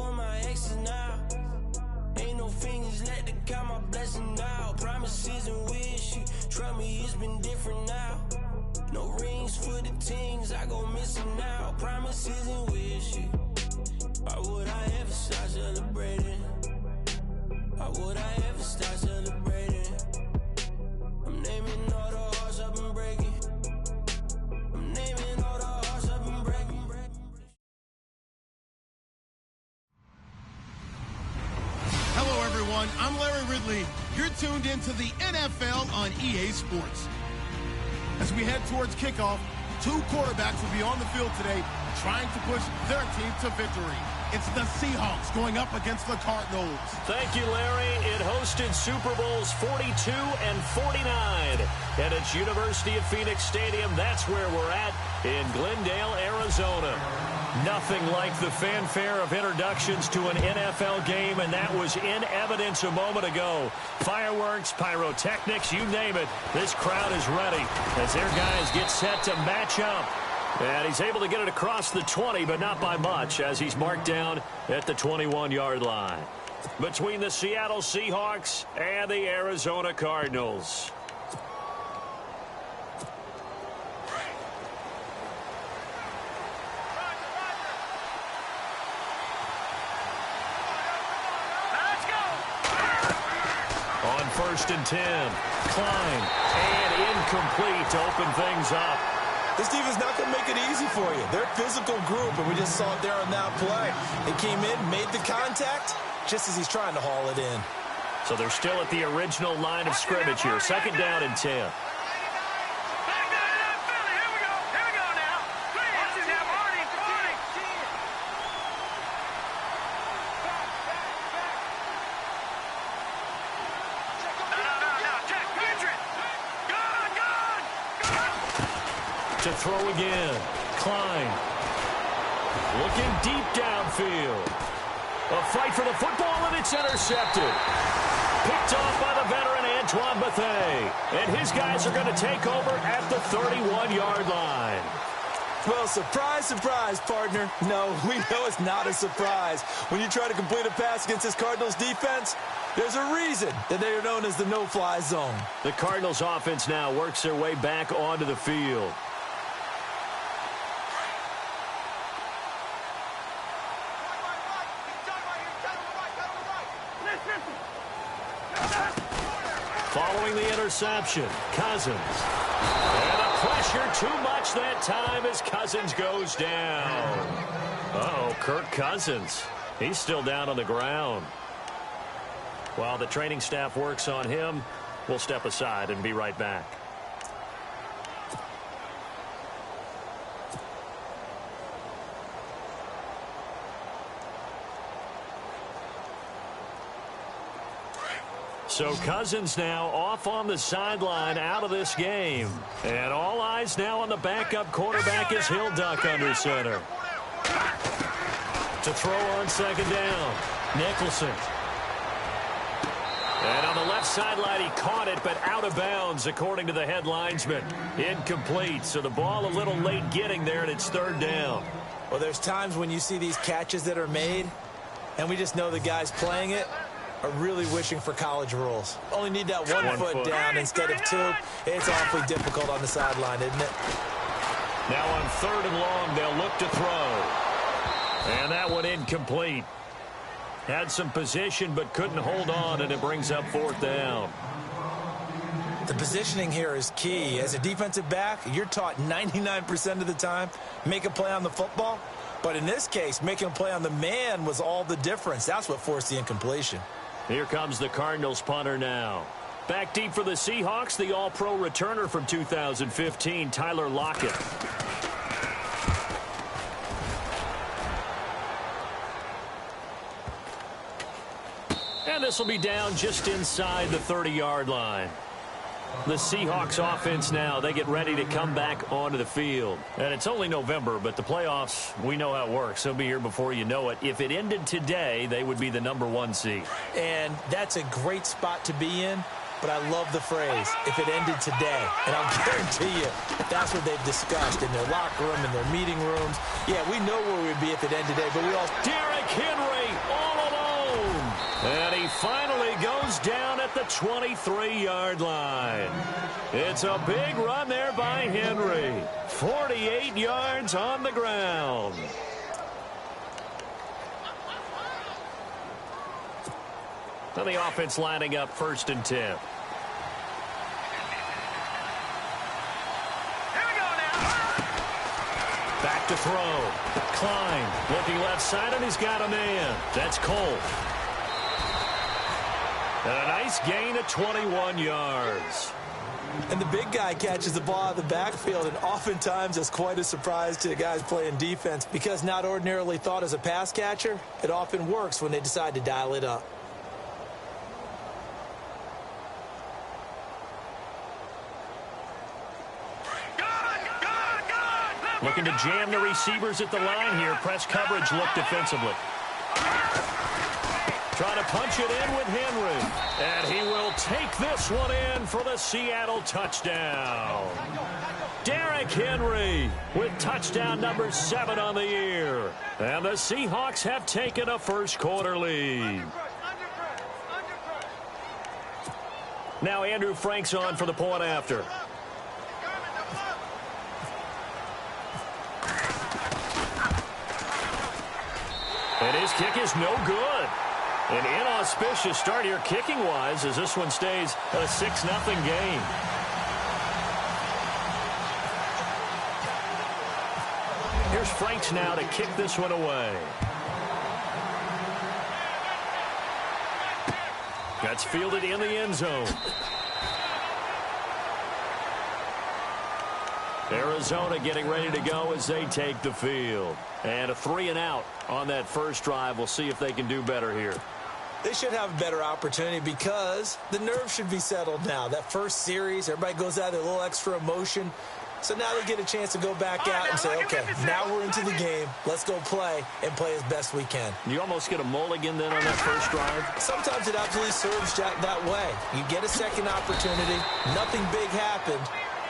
for my exes now. Ain't no fingers let to count my blessing now. Promises and wish, trust me, it's been different now. No rings for the things I go missing now. Promises and wish, why would I ever start celebrating? Why would I ever start celebrating? I'm naming all the hearts I've been breaking. I'm naming all the hearts I've been breaking. Hello, everyone. I'm Larry Ridley. You're tuned into the NFL on EA Sports. As we head towards kickoff, two quarterbacks will be on the field today trying to push their team to victory. It's the Seahawks going up against the Cardinals. Thank you, Larry. It hosted Super Bowls 42 and 49 at its University of Phoenix Stadium. That's where we're at in Glendale, Arizona. Nothing like the fanfare of introductions to an NFL game, and that was in evidence a moment ago. Fireworks, pyrotechnics, you name it. This crowd is ready as their guys get set to match up. And he's able to get it across the 20, but not by much, as he's marked down at the 21-yard line. Between the Seattle Seahawks and the Arizona Cardinals. On 1st and 10, Klein, and incomplete to open things up. This defense not going to make it easy for you. They're a physical group, and we just saw it there on that play. They came in, made the contact, just as he's trying to haul it in. So they're still at the original line of scrimmage here. 2nd down and 10. To throw again. Klein. Looking deep downfield. A fight for the football, and it's intercepted. Picked off by the veteran Antoine Bethea. And his guys are going to take over at the 31-yard line. Well, surprise, surprise, partner. No, we know it's not a surprise. When you try to complete a pass against this Cardinals defense, there's a reason that they are known as the no-fly zone. The Cardinals offense now works their way back onto the field. Following the interception, Cousins. And the pressure too much that time as Cousins goes down. Uh-oh, Kirk Cousins. He's still down on the ground. While the training staff works on him, we'll step aside and be right back. So Cousins now off on the sideline out of this game. And all eyes now on the backup quarterback as he'll duck under center. To throw on 2nd down, Nicholson. And on the left sideline, he caught it, but out of bounds, according to the head linesman. Incomplete, so the ball a little late getting there, and it's 3rd down. Well, there's times when you see these catches that are made, and we just know the guys playing it are really wishing for college rules. Only need that one foot down instead of 2. It's awfully difficult on the sideline, isn't it? Now on 3rd and long, they'll look to throw. And that one incomplete. Had some position, but couldn't hold on, and it brings up 4th down. The positioning here is key. As a defensive back, you're taught 99% of the time, make a play on the football. But in this case, making a play on the man was all the difference. That's what forced the incompletion. Here comes the Cardinals punter now. Back deep for the Seahawks, the all-pro returner from 2015, Tyler Lockett. And this will be down just inside the 30-yard line. The Seahawks offense now, they get ready to come back onto the field. And it's only November, but the playoffs, we know how it works. They'll be here before you know it. If it ended today, they would be the #1 seed. And that's a great spot to be in. but I love the phrase, if it ended today. And I'll guarantee you that's what they've discussed in their locker room, in their meeting rooms. Yeah, we know where we'd be if it ended today, but we all... Derrick Henry all alone. And he finally goes down at the 23-yard line. It's a big run there by Henry. 48 yards on the ground. And the offense lining up 1st and 10. Here we go now. Back to throw. Klein looking left side, and he's got a man. That's Cole. And a nice gain of 21 yards. And the big guy catches the ball out of the backfield, and oftentimes it's quite a surprise to the guys playing defense because not ordinarily thought as a pass catcher, it often works when they decide to dial it up. Looking to jam the receivers at the line here. Press coverage look defensively. Trying to punch it in with Henry. And he will take this one in for the Seattle touchdown. Derrick Henry with touchdown number 7 on the year. And the Seahawks have taken a first-quarter lead. Now Andrew Frank's on for the point after. And his kick is no good. An inauspicious start here kicking-wise as this one stays a 6-0 game. Here's Franks now to kick this one away. That's fielded in the end zone. Arizona getting ready to go as they take the field. And a 3-and-out on that first drive. We'll see if they can do better here. They should have a better opportunity because the nerves should be settled now. That first series, everybody goes out there, a little extra emotion. So now they get a chance to go back out and say, okay, now we're into the game. Let's go play and play as best we can. You almost get a mulligan then on that first drive? Sometimes it absolutely serves that way. You get a second opportunity. Nothing big happened.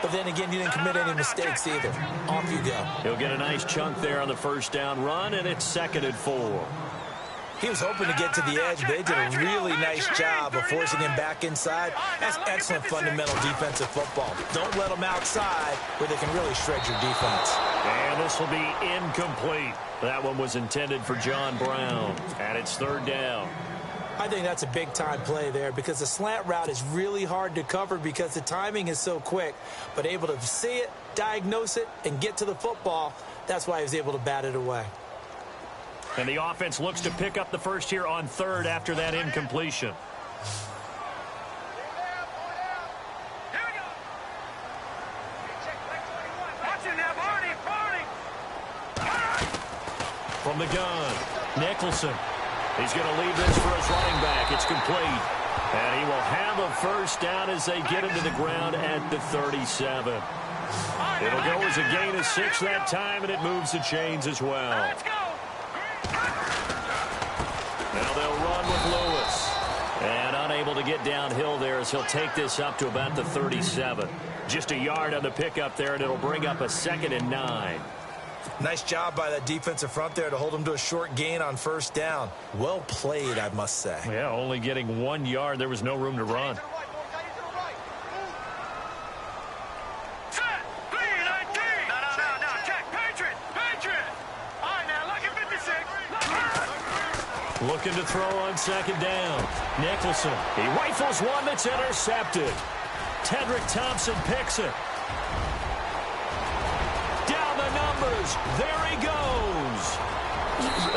But then again, you didn't commit any mistakes either. Off you go. He'll get a nice chunk there on the first down run, and it's 2nd and 4. He was hoping to get to the edge, but they did a really nice job of forcing him back inside. That's excellent fundamental defensive football. Don't let them outside where they can really shred your defense. And this will be incomplete. That one was intended for John Brown, and it's 3rd down. I think that's a big-time play there because the slant route is really hard to cover because the timing is so quick. But able to see it, diagnose it, and get to the football, that's why he was able to bat it away. And the offense looks to pick up the first here on 3rd after that incompletion. From the gun, Nicholson. He's going to leave this for his running back. It's complete. And he will have a first down as they get into the ground at the 37. It'll go as a gain of 6 that time, and it moves the chains as well. Now they'll run with Lewis. And unable to get downhill there as he'll take this up to about the 37. Just a yard on the pickup there, and it'll bring up a 2nd and 9. Nice job by that defensive front there to hold him to a short gain on first down. Well played, I must say. Yeah, only getting 1 yard. There was no room to run. Looking to throw on 2nd down. Nicholson. He rifles one that's intercepted. Tedrick Thompson picks it. Down the numbers. There he goes.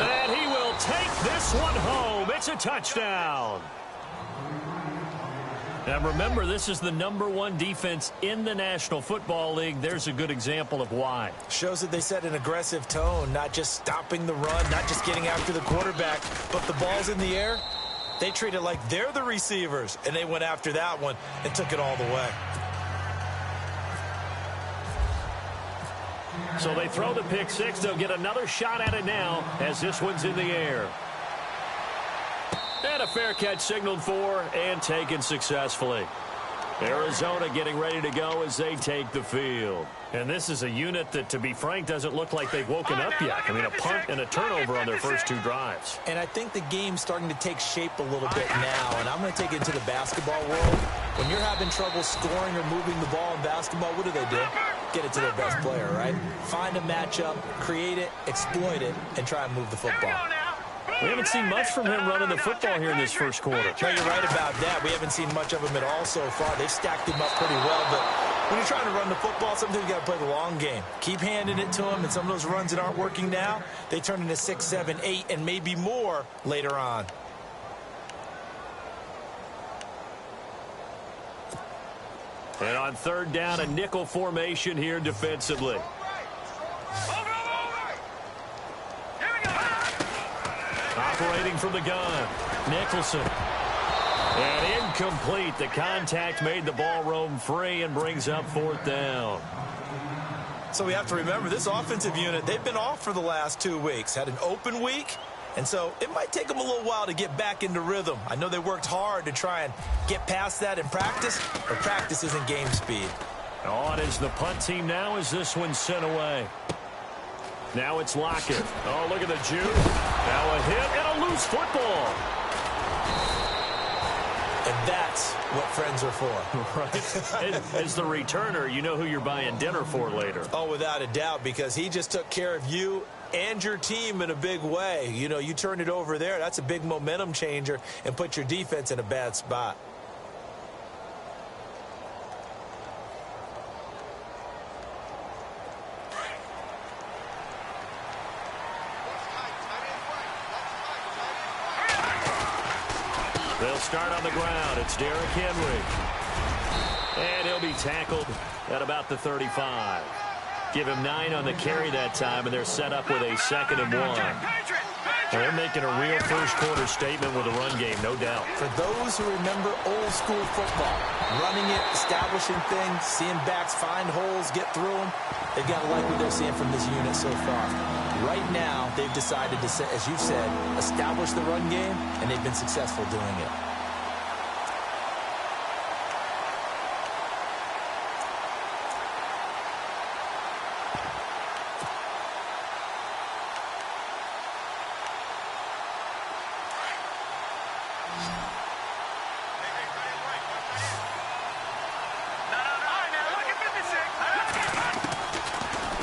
And he will take this one home. It's a touchdown. Now remember, this is the #1 defense in the National Football League. There's a good example of why. Shows that they set an aggressive tone, not just stopping the run, not just getting after the quarterback, but the ball's in the air. They treat it like they're the receivers, and they went after that one and took it all the way. So they throw the pick six. They'll get another shot at it now as this one's in the air. And a fair catch signaled for and taken successfully. Arizona getting ready to go as they take the field. And this is a unit that, to be frank, doesn't look like they've woken up yet. I mean, a punt and a turnover on their first 2 drives. And I think the game's starting to take shape a little bit now, and I'm going to take it into the basketball world. When you're having trouble scoring or moving the ball in basketball, what do? Get it to their best player, right? Find a matchup, create it, exploit it, and try and move the football. We haven't seen much from him running the football here in this first quarter. No, you're right about that. We haven't seen much of him at all so far. They've stacked him up pretty well, but when you're trying to run the football, sometimes you got to play the long game. Keep handing it to him, and some of those runs that aren't working now, they turn into 6, 7, 8, and maybe more later on. And on 3rd down, a nickel formation here defensively. Operating from the gun, Nicholson. And incomplete. The contact made the ball roam free and brings up 4th down. So we have to remember, this offensive unit, they've been off for the last 2 weeks. Had an open week, and so it might take them a little while to get back into rhythm. I know they worked hard to try and get past that in practice, but practice isn't game speed. On is the punt team now as this one's sent away. Now it's Lockett. Oh, look at the juke. Now a hit and a loose football. And that's what friends are for. Right. As the returner, you know who you're buying dinner for later. Oh, without a doubt, because he just took care of you and your team in a big way. You know, you turn it over there, that's a big momentum changer and put your defense in a bad spot. They'll start on the ground. It's Derrick Henry. And he'll be tackled at about the 35. Give him 9 on the carry that time, and they're set up with a 2nd and 1. They're making a real first-quarter statement with a run game, no doubt. For those who remember old-school football, running it, establishing things, seeing backs find holes, get through them, they've got to like what they're seeing from this unit so far. Right now, they've decided to, as you've said, establish the run game, and they've been successful doing it.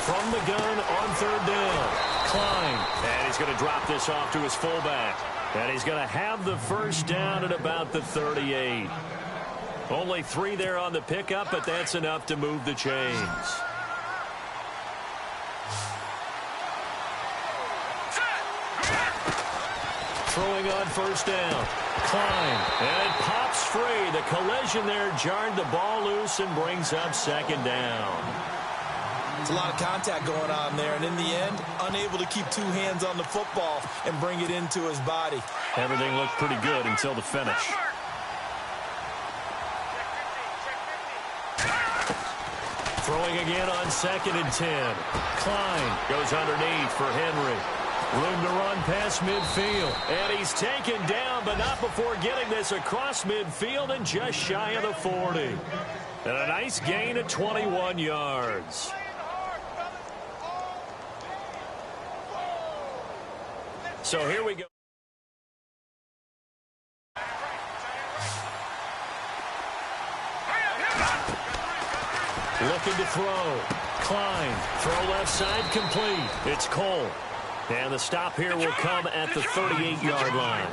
From the gun on 3rd down. Klein. And he's going to drop this off to his fullback. And he's going to have the first down at about the 38. Only 3 there on the pickup, but that's enough to move the chains. Throwing on 1st down. Klein. And it pops free. The collision there jarred the ball loose and brings up 2nd down. It's a lot of contact going on there, and in the end, unable to keep 2 hands on the football and bring it into his body. Everything looked pretty good until the finish. Throwing again on 2nd and 10. Klein goes underneath for Henry. Room to run past midfield. And he's taken down, but not before getting this across midfield and just shy of the 40. And a nice gain of 21 yards. So here we go. Looking to throw. Klein. Throw left side complete. It's Cole. And the stop here will come at the 38-yard line.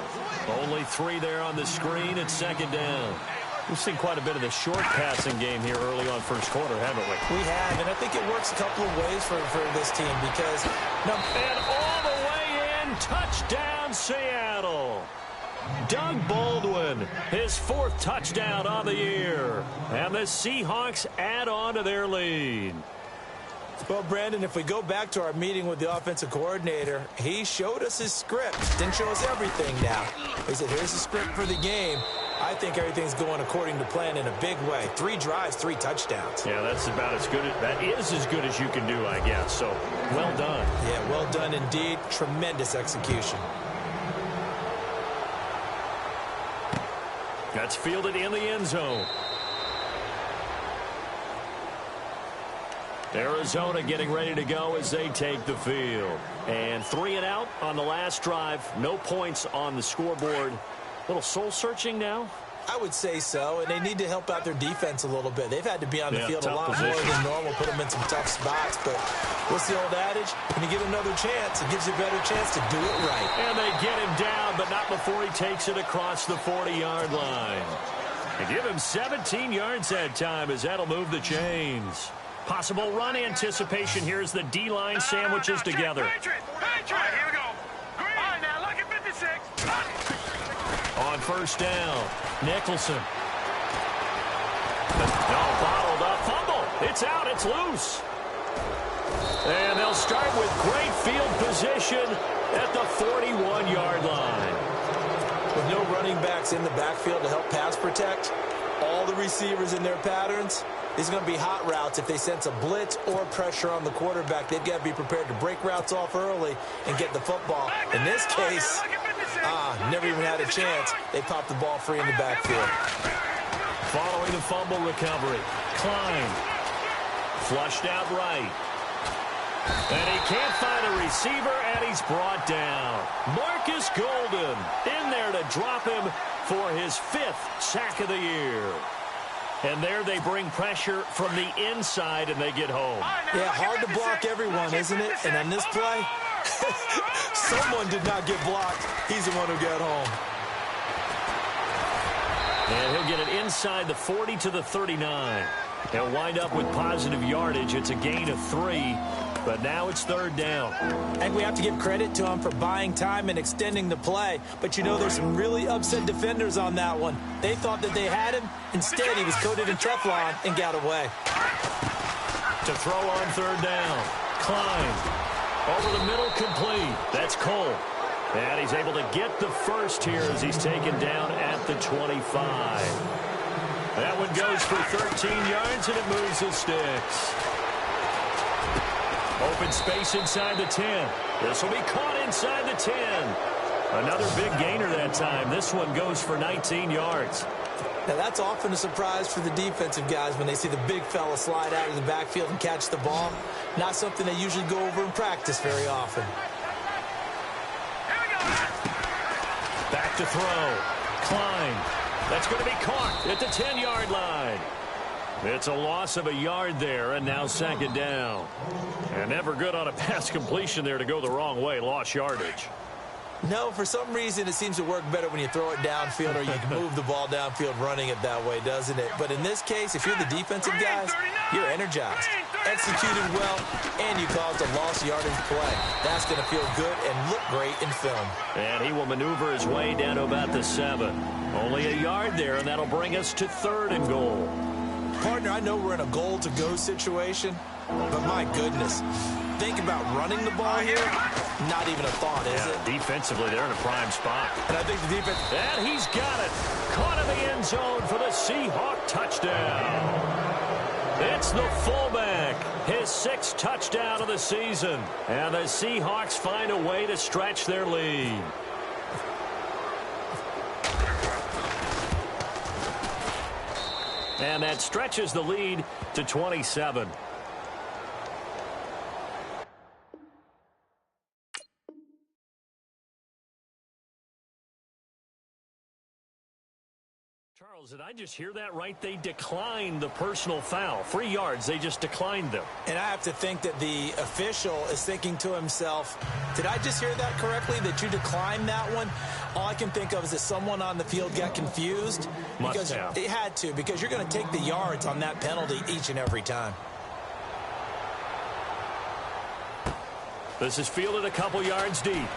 Only 3 there on the screen at 2nd down. We've seen quite a bit of the short passing game here early on first quarter, haven't we? We have, and I think it works a couple of ways for this team because... And all the way in, touchdown Seattle. Doug Baldwin, his 4th touchdown on the year. And the Seahawks add on to their lead. Well, Brandon, if we go back to our meeting with the offensive coordinator, he showed us his script. Didn't show us everything now. He said, here's the script for the game. I think everything's going according to plan in a big way. 3 drives, 3 touchdowns. Yeah, that's about as good. That is as good as you can do, I guess. So, well done. Yeah, well done indeed. Tremendous execution. That's fielded in the end zone. Arizona getting ready to go as they take the field. And 3 and out on the last drive. No points on the scoreboard. A little soul-searching now? I would say so, and they need to help out their defense a little bit. They've had to be on the field a lot more than normal, put them in some tough spots. But what's the old adage? When you get another chance, it gives you a better chance to do it right. And they get him down, but not before he takes it across the 40-yard line. And give him 17 yards that time as that'll move the chains. Possible run anticipation here as the D-line sandwiches together. Here we go. All right, now look at 56. On first down, Nicholson. No, bottled up. Fumble. It's out. It's loose. And they'll start with great field position at the 41-yard line. With no running backs in the backfield to help pass protect, all the receivers in their patterns, these are going to be hot routes. If they sense a blitz or pressure on the quarterback, they've got to be prepared to break routes off early and get the football. In this case, never even had a chance. They popped the ball free in the backfield. Following the fumble recovery, Klein flushed out right. And he can't find a receiver, and he's brought down. Marcus Golden in there to drop him for his 5th sack of the year. And there they bring pressure from the inside, and they get home. Yeah, hard to block everyone, isn't it? And on this play, someone did not get blocked. He's the one who got home. And he'll get it inside the 40 to the 39. They'll wind up with positive yardage. It's a gain of 3. But now it's 3rd down. I think we have to give credit to him for buying time and extending the play. But, you know, there's some really upset defenders on that one. They thought that they had him. Instead, he was coated in Teflon and got away. To throw on 3rd down. Klein. Over the middle, complete. That's Cole. And he's able to get the first here as he's taken down at the 25. That one goes for 13 yards, and it moves the sticks. Open space inside the 10. This will be caught inside the 10. Another big gainer that time. This one goes for 19 yards. Now, that's often a surprise for the defensive guys when they see the big fella slide out of the backfield and catch the ball. Not something they usually go over in practice very often. Back to throw. Klein. That's going to be caught at the 10-yard line. It's a loss of a yard there, and now 2nd down. And never good on a pass completion there to go the wrong way. Lost yardage. No, for some reason it seems to work better when you throw it downfield or you can move the ball downfield running it that way, doesn't it? But in this case, if you're the defensive guys, you're energized, executed well, and you caused a lost yardage play. That's going to feel good and look great in film. And he will maneuver his way down to about the 7. Only a yard there, and that'll bring us to 3rd and goal. Partner, I know we're in a goal-to-go situation, but my goodness, think about running the ball here. Not even a thought, is it? Defensively, they're in a prime spot. And I think the defense... And he's got it. Caught in the end zone for the Seahawk touchdown. It's the fullback. His 6th touchdown of the season. And the Seahawks find a way to stretch their lead. And that stretches the lead to 27. Charles, did I just hear that right? They declined the personal foul. 3 yards, they just declined them. And I have to think that the official is thinking to himself, did I just hear that correctly, that you declined that one? All I can think of is that someone on the field got confused. Must have. It had to, because you're going to take the yards on that penalty each and every time. This is fielded a couple yards deep.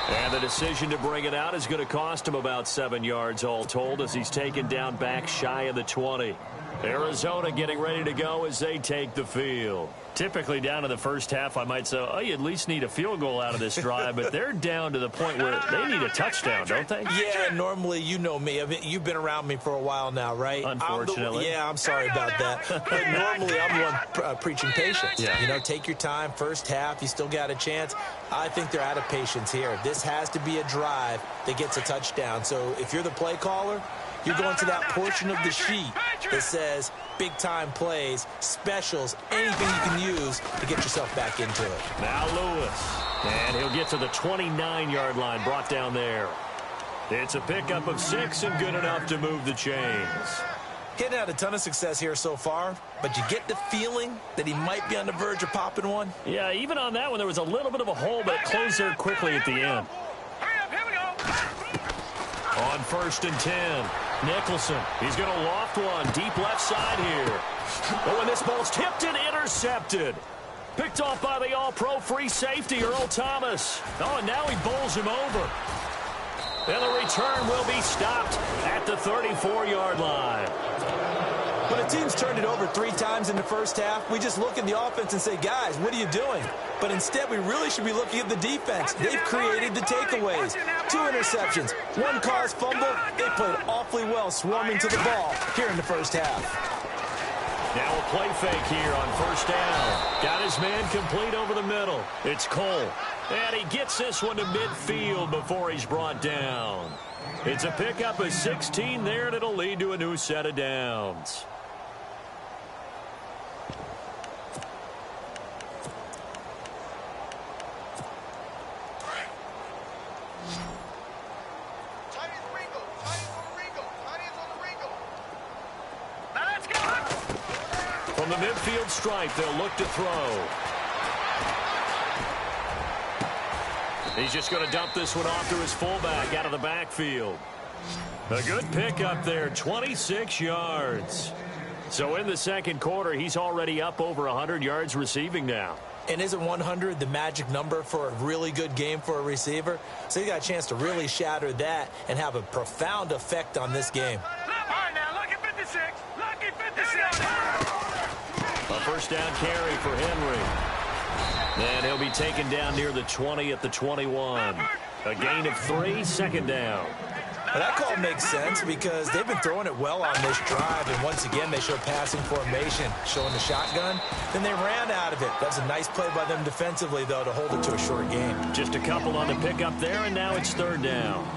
And the decision to bring it out is going to cost him about 7 yards all told as he's taken down back shy of the 20. Arizona getting ready to go as they take the field. Typically down in the first half, I might say, oh, you at least need a field goal out of this drive, but they're down to the point where they need a touchdown, don't they? Yeah, normally, you know me. I mean, you've been around me for a while now, right? Unfortunately. I'm sorry about that. But normally, I'm the one preaching patience. Yeah. You know, take your time. First half, you still got a chance. I think they're out of patience here. This has to be a drive that gets a touchdown. So if you're the play caller, you're going to that portion of the sheet that says big-time plays, specials, anything you can use to get yourself back into it. Now Lewis. And he'll get to the 29-yard line, brought down there. It's a pickup of 6 and good enough to move the chains. He hadn't had a ton of success here so far, but you get the feeling that he might be on the verge of popping one. Yeah, even on that one, there was a little bit of a hole, but it closed there quickly at the end. Here we go. On 1st and 10, Nicholson. He's going to loft one deep left side here. Oh, and this ball's tipped and intercepted. Picked off by the all-pro free safety, Earl Thomas. Oh, and now he bowls him over. And the return will be stopped at the 34-yard line. When a team's turned it over 3 times in the first half, we just look at the offense and say, guys, what are you doing? But instead, we really should be looking at the defense. They've created the takeaways. 2 interceptions, 1 caused fumble. They played awfully well swarming to the ball here in the first half. Now a play fake here on 1st down. Got his man complete over the middle. It's Cole. And he gets this one to midfield before he's brought down. It's a pickup of 16 there, and it'll lead to a new set of downs. From the midfield stripe, they'll look to throw. He's just going to dump this one off to his fullback out of the backfield. A good pickup there, 26 yards. So in the second quarter, he's already up over 100 yards receiving now. And isn't 100 the magic number for a really good game for a receiver? So he got a chance to really shatter that and have a profound effect on this game. All right, now, lucky 56. Lucky 56. A 1st down carry for Henry. And he'll be taken down near the 20 at the 21. A gain of 3, 2nd down. Well, that call makes sense because they've been throwing it well on this drive, and once again they show passing formation, showing the shotgun. Then they ran out of it. That's a nice play by them defensively, though, to hold it to a short game. Just a couple on the pickup there, and now it's 3rd down.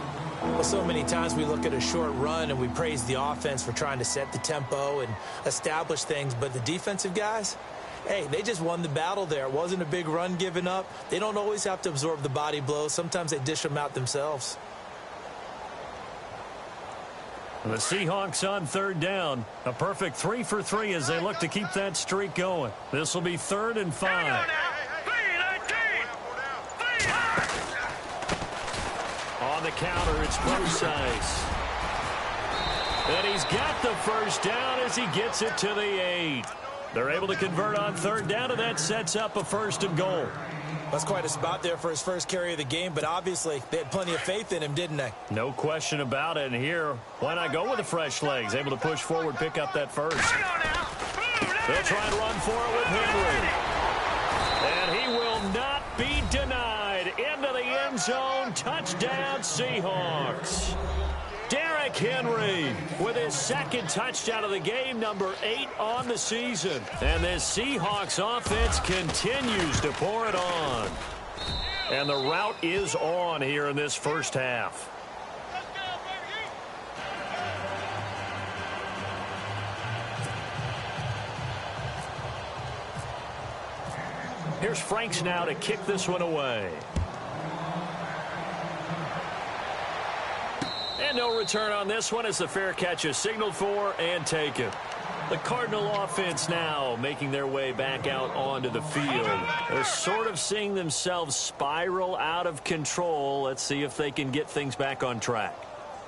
Well, so many times we look at a short run and we praise the offense for trying to set the tempo and establish things, but the defensive guys, hey, they just won the battle there. It wasn't a big run given up. They don't always have to absorb the body blows. Sometimes they dish them out themselves. The Seahawks on 3rd down. A perfect 3 for 3 as they look to keep that streak going. This will be 3rd and 5. On the counter, it's Procise. And he's got the 1st down as he gets it to the 8. They're able to convert on 3rd down, and that sets up a 1st and goal. That's quite a spot there for his first carry of the game, but obviously they had plenty of faith in him, didn't they? No question about it. And here, why not go with the fresh legs? Able to push forward, pick up that 1st. They'll try and run for it with Henry. And he will not be denied. Into the end zone. Touchdown, Seahawks. Derrick Henry with his 2nd touchdown of the game, number 8 on the season. And this Seahawks offense continues to pour it on. And the route is on here in this first half. Here's Franks now to kick this one away. And no return on this one as the fair catch is signaled for and taken. The Cardinal offense now making their way back out onto the field. They're sort of seeing themselves spiral out of control. Let's see if they can get things back on track.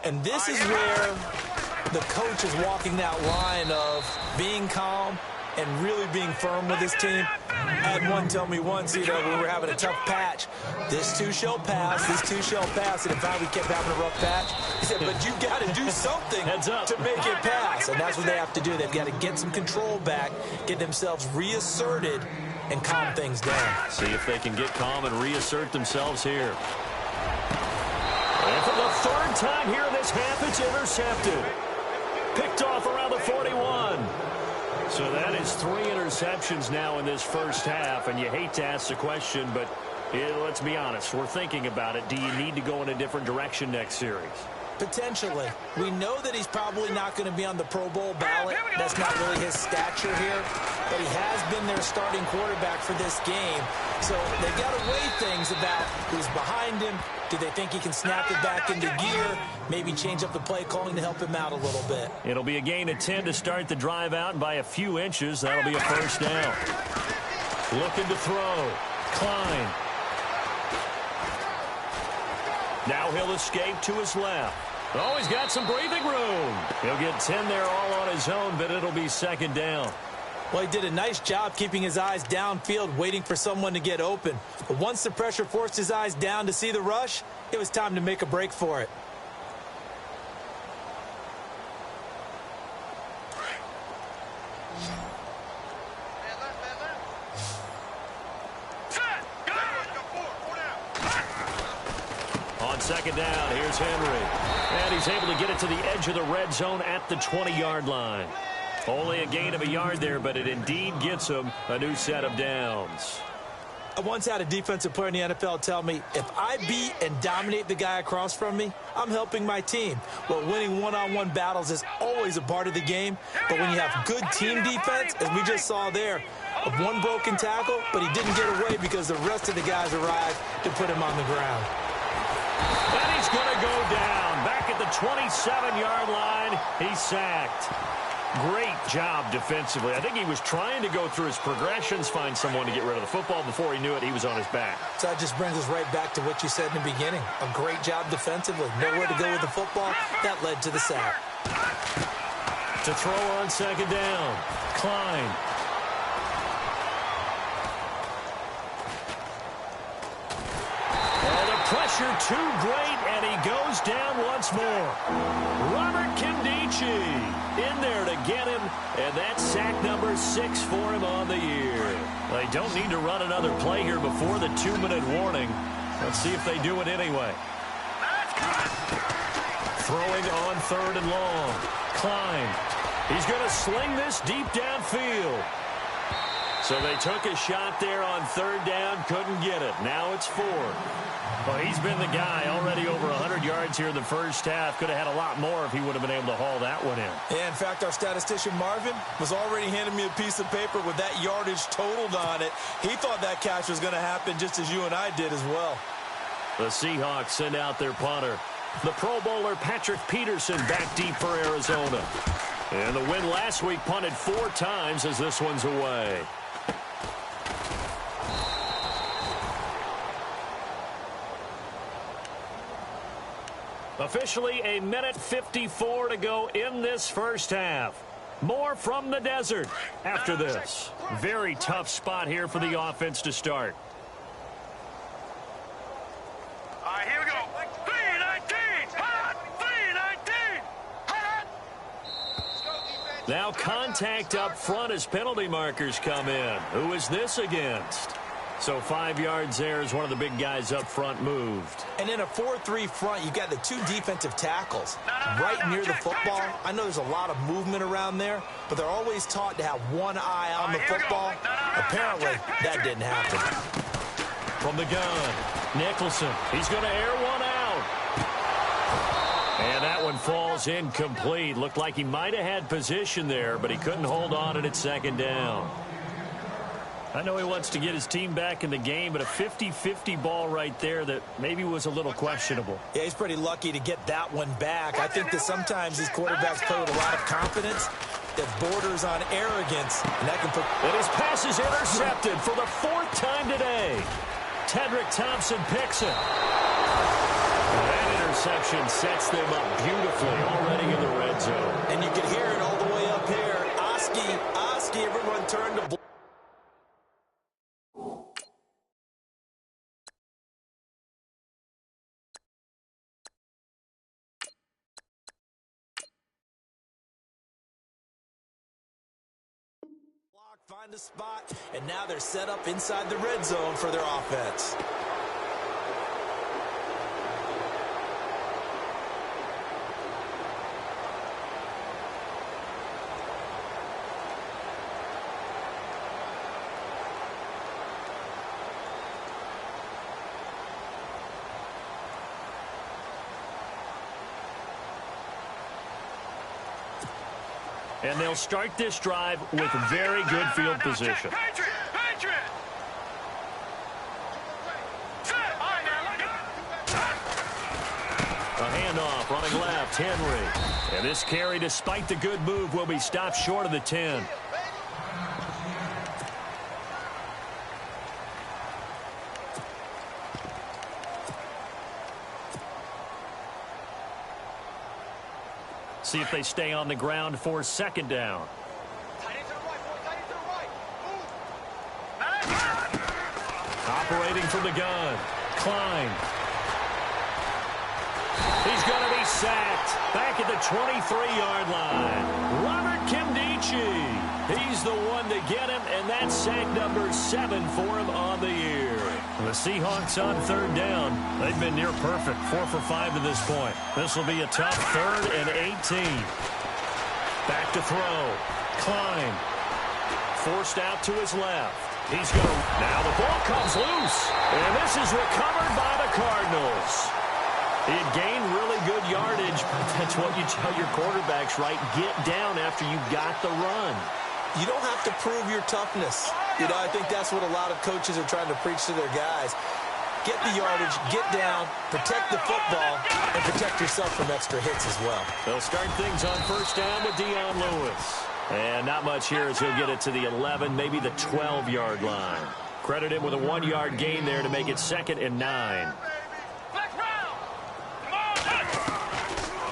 And this is where the coach is walking that line of being calm and really being firm with his team. I had one tell me once, we were having a tough patch. This too shall pass, this too shall pass. And in fact, we kept having a rough patch. He said, but you got to do something to make it pass. And that's what they have to do. They've got to get some control back, get themselves reasserted, and calm things down. See if they can get calm and reassert themselves here. And for the 3rd time here in this half, it's intercepted. Picked off around the 41. So that is 3 interceptions now in this first half, and you hate to ask the question, but let's be honest, we're thinking about it. Do you need to go in a different direction next series? Potentially. We know that he's probably not going to be on the Pro Bowl ballot. That's not really his stature here. But he has been their starting quarterback for this game. So they've got to weigh things about who's behind him. Do they think he can snap it back into gear? Maybe change up the play calling to help him out a little bit. It'll be a gain of 10 to start the drive out, and by a few inches, that'll be a first down. Looking to throw. Klein. Now he'll escape to his left. Oh, he's got some breathing room. He'll get 10 there all on his own, but it'll be second down. Well, he did a nice job keeping his eyes downfield, waiting for someone to get open. But once the pressure forced his eyes down to see the rush, it was time to make a break for it. On second down, here's Henry. And he's able to get it to the edge of the red zone at the 20-yard line. Only a gain of a yard there, but it indeed gets him a new set of downs. I once had a defensive player in the NFL tell me, if I beat and dominate the guy across from me, I'm helping my team. Well, winning one-on-one battles is always a part of the game, but when you have good team defense, as we just saw there, of one broken tackle, but he didn't get away because the rest of the guys arrived to put him on the ground. And he's going to go down. Back at the 27-yard line, he's sacked. Great job defensively. I think he was trying to go through his progressions, find someone to get rid of the football. Before he knew it, he was on his back. So that just brings us right back to what you said in the beginning. A great job defensively. Nowhere to go with the football. That led to the sack. To throw on second down. Klein. Oh, the pressure too great, and he goes down once more. Robert Kindici in there to get him, and that's sack number 6 for him on the year. They don't need to run another play here before the 2-minute warning. Let's see if they do it anyway. Throwing on third and long. Klein. He's going to sling this deep downfield. So they took a shot there on third down, couldn't get it. Now it's 4. Well, he's been the guy already over 100 yards here in the first half. Could have had a lot more if he would have been able to haul that one in. Yeah, in fact, our statistician Marvin was already handing me a piece of paper with that yardage totaled on it. He thought that catch was going to happen just as you and I did as well. The Seahawks send out their punter. The Pro Bowler Patrick Peterson back deep for Arizona. And the win last week punted 4 times as this one's away. Officially a minute 54 to go in this first half. More from the desert after this. Very tough spot here for the offense to start. All right, here we go. 319. Hot. 319. Now contact up front as penalty markers come in. Who is this against? So 5 yards there as one of the big guys up front moved. And in a 4-3 front, you've got the 2 defensive tackles right near the football. I know there's a lot of movement around there, but they're always taught to have one eye on the football. Apparently, that didn't happen. From the gun, Nicholson. He's going to air one out. And that one falls incomplete. Looked like he might have had position there, but he couldn't hold on, and it's second down. I know he wants to get his team back in the game, but a 50-50 ball right there that maybe was a little questionable. Yeah, he's pretty lucky to get that one back. I think that sometimes these quarterbacks play with a lot of confidence that borders on arrogance, and that can put... And his pass is intercepted for the 4th time today. Tedrick Thompson picks it. That interception sets them up beautifully already in the red zone. And you can hear it all the way up here. Oski, everyone turned to... Find a spot, and now they're set up inside the red zone for their offense. And they'll start this drive with very good field position. Patriot! A handoff running left, Henry. And this carry, despite the good move, will be stopped short of the 10. See if they stay on the ground for second down. Operating from the gun, Klein. He's going to be sacked back at the 23-yard line. Robert Kimdichie. He's the one to get him, and that's sack number 7 for him on the year. The Seahawks on third down. They've been near perfect, 4 for 5 to this point. This will be a tough 3rd and 18. Back to throw. Klein. Forced out to his left. He's going to... Now the ball comes loose. And this is recovered by the Cardinals. He had gained really good yardage, but that's what you tell your quarterbacks, right? Get down after you got the run. You don't have to prove your toughness. You know, I think that's what a lot of coaches are trying to preach to their guys. Get the yardage, get down, protect the football, and protect yourself from extra hits as well. They'll start things on first down with Dion Lewis. And not much here as he'll get it to the 11, maybe the 12-yard line. Credit him with a 1-yard gain there to make it 2nd and 9.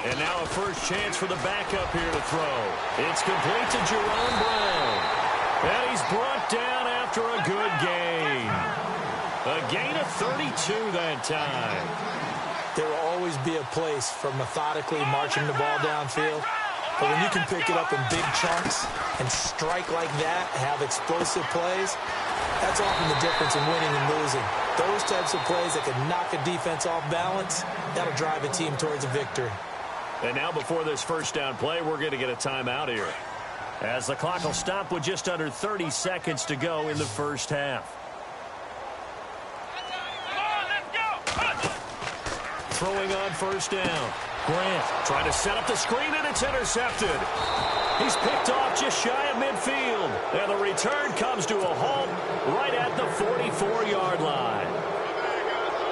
And now a first chance for the backup here to throw. It's complete to Jerome Brown. And he's brought down after a good gain. A gain of 32 that time. There will always be a place for methodically marching the ball downfield. But when you can pick it up in big chunks and strike like that, have explosive plays, that's often the difference in winning and losing. Those types of plays that can knock a defense off balance, that'll drive a team towards a victory. And now before this first down play, we're going to get a timeout here, as the clock will stop with just under 30 seconds to go in the first half. Throwing on first down. Grant trying to set up the screen, and it's intercepted. He's picked off just shy of midfield. And the return comes to a halt right at the 44-yard line.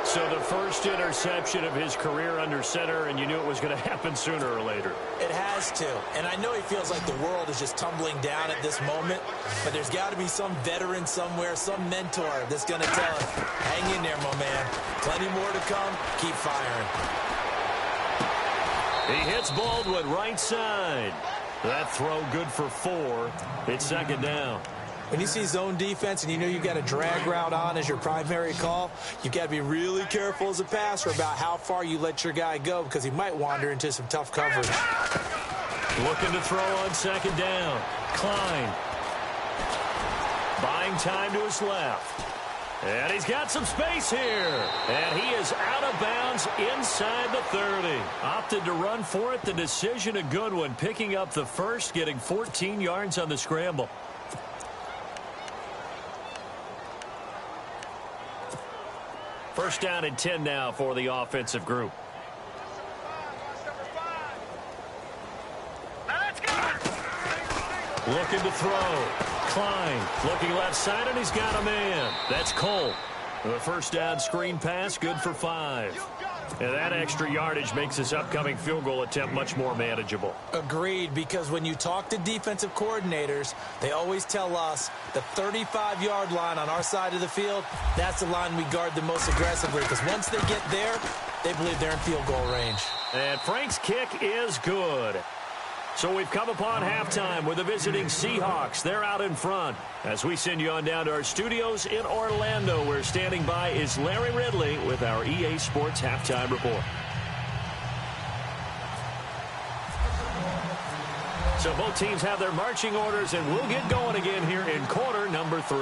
So the first interception of his career under center, and you knew it was going to happen sooner or later. It has to. And I know he feels like the world is just tumbling down at this moment, but there's got to be some veteran somewhere, some mentor that's going to tell him, hang in there, my man. Plenty more to come. Keep firing. He hits Baldwin right side. That throw good for 4. It's 2nd down. When you see zone defense and you know you've got a drag route on as your primary call, you've got to be really careful as a passer about how far you let your guy go, because he might wander into some tough coverage. Looking to throw on 2nd down. Klein. Buying time to his left. And he's got some space here. And he is out of bounds inside the 30. Opted to run for it. The decision a good one. Picking up the first, getting 14 yards on the scramble. First down and 10 now for the offensive group. Looking to throw. Klein looking left side, and he's got a man. That's Cole. The first down screen pass, good for 5. And that extra yardage makes this upcoming field goal attempt much more manageable. Agreed, because when you talk to defensive coordinators, they always tell us the 35-yard line on our side of the field, that's the line we guard the most aggressively, because once they get there, they believe they're in field goal range. And Frank's kick is good. So we've come upon halftime with the visiting Seahawks. They're out in front. As we send you on down to our studios in Orlando, where standing by is Larry Ridley with our EA Sports Halftime Report. So both teams have their marching orders, and we'll get going again here in quarter number 3.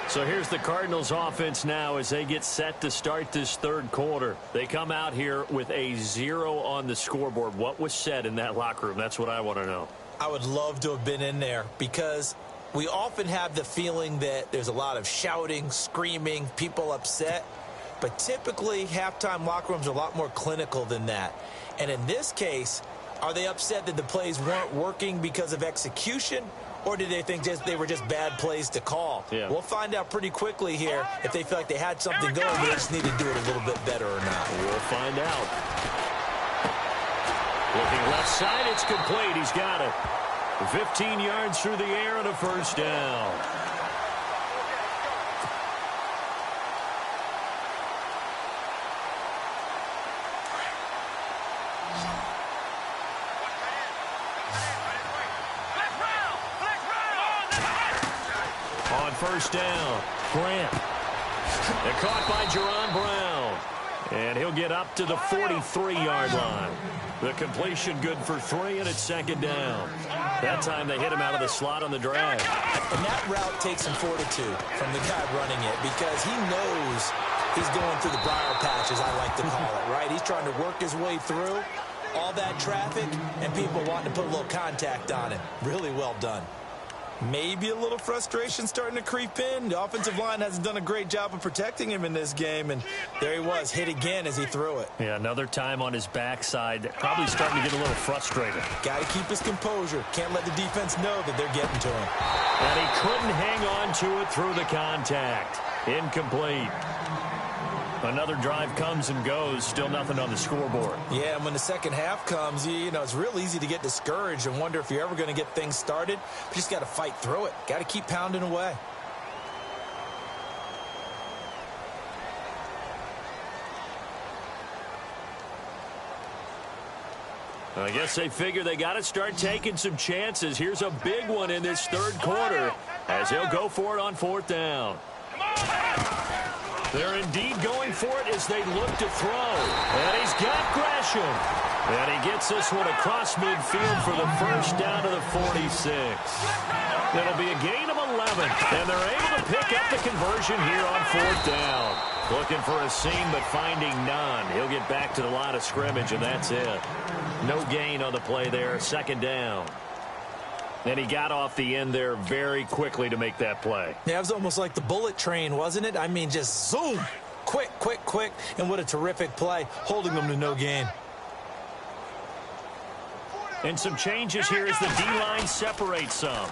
So here's the Cardinals offense now as they get set to start this third quarter. They come out here with a 0 on the scoreboard. What was said in that locker room? That's what I want to know. I would love to have been in there, because we often have the feeling that there's a lot of shouting, screaming, people upset. But typically, halftime locker rooms are a lot more clinical than that. And in this case, are they upset that the plays weren't working because of execution, or did they think they were just bad plays to call? Yeah. We'll find out pretty quickly here if they feel like they had something going, but they just need to do it a little bit better or not. We'll find out. Looking left side, it's complete. He's got it. 15 yards through the air and a first down. On first down, Grant. They're caught by Jerron Brown. And he'll get up to the 43-yard line. The completion good for 3, and it's second down. That time they hit him out of the slot on the drag. And that route takes some fortitude from the guy running it because he knows he's going through the briar patch, as I like to call it, right? He's trying to work his way through all that traffic and people wanting to put a little contact on him. Really well done. Maybe a little frustration starting to creep in. The offensive line hasn't done a great job of protecting him in this game, and there he was, hit again as he threw it. Yeah, another time on his backside, probably starting to get a little frustrated. Got to keep his composure. Can't let the defense know that they're getting to him. And he couldn't hang on to it through the contact. Incomplete. Another drive comes and goes, still nothing on the scoreboard. Yeah, and when the second half comes, you know, it's real easy to get discouraged and wonder if you're ever going to get things started. But you just got to fight through it. Got to keep pounding away. I guess they figure they got to start taking some chances. Here's a big one in this third quarter as he'll go for it on fourth down. They're indeed going for it as they look to throw. And he's got Gresham. And he gets this one across midfield for the first down to the 46. It'll be a gain of 11. And they're able to pick up the conversion here on fourth down. Looking for a seam, but finding none. He'll get back to the line of scrimmage, and that's it. No gain on the play there. Second down. And he got off the end there very quickly to make that play. Yeah, it was almost like the bullet train, wasn't it? I mean, just zoom. Quick, quick, quick. And what a terrific play, holding them to no gain. And some changes here as the D-line separates some.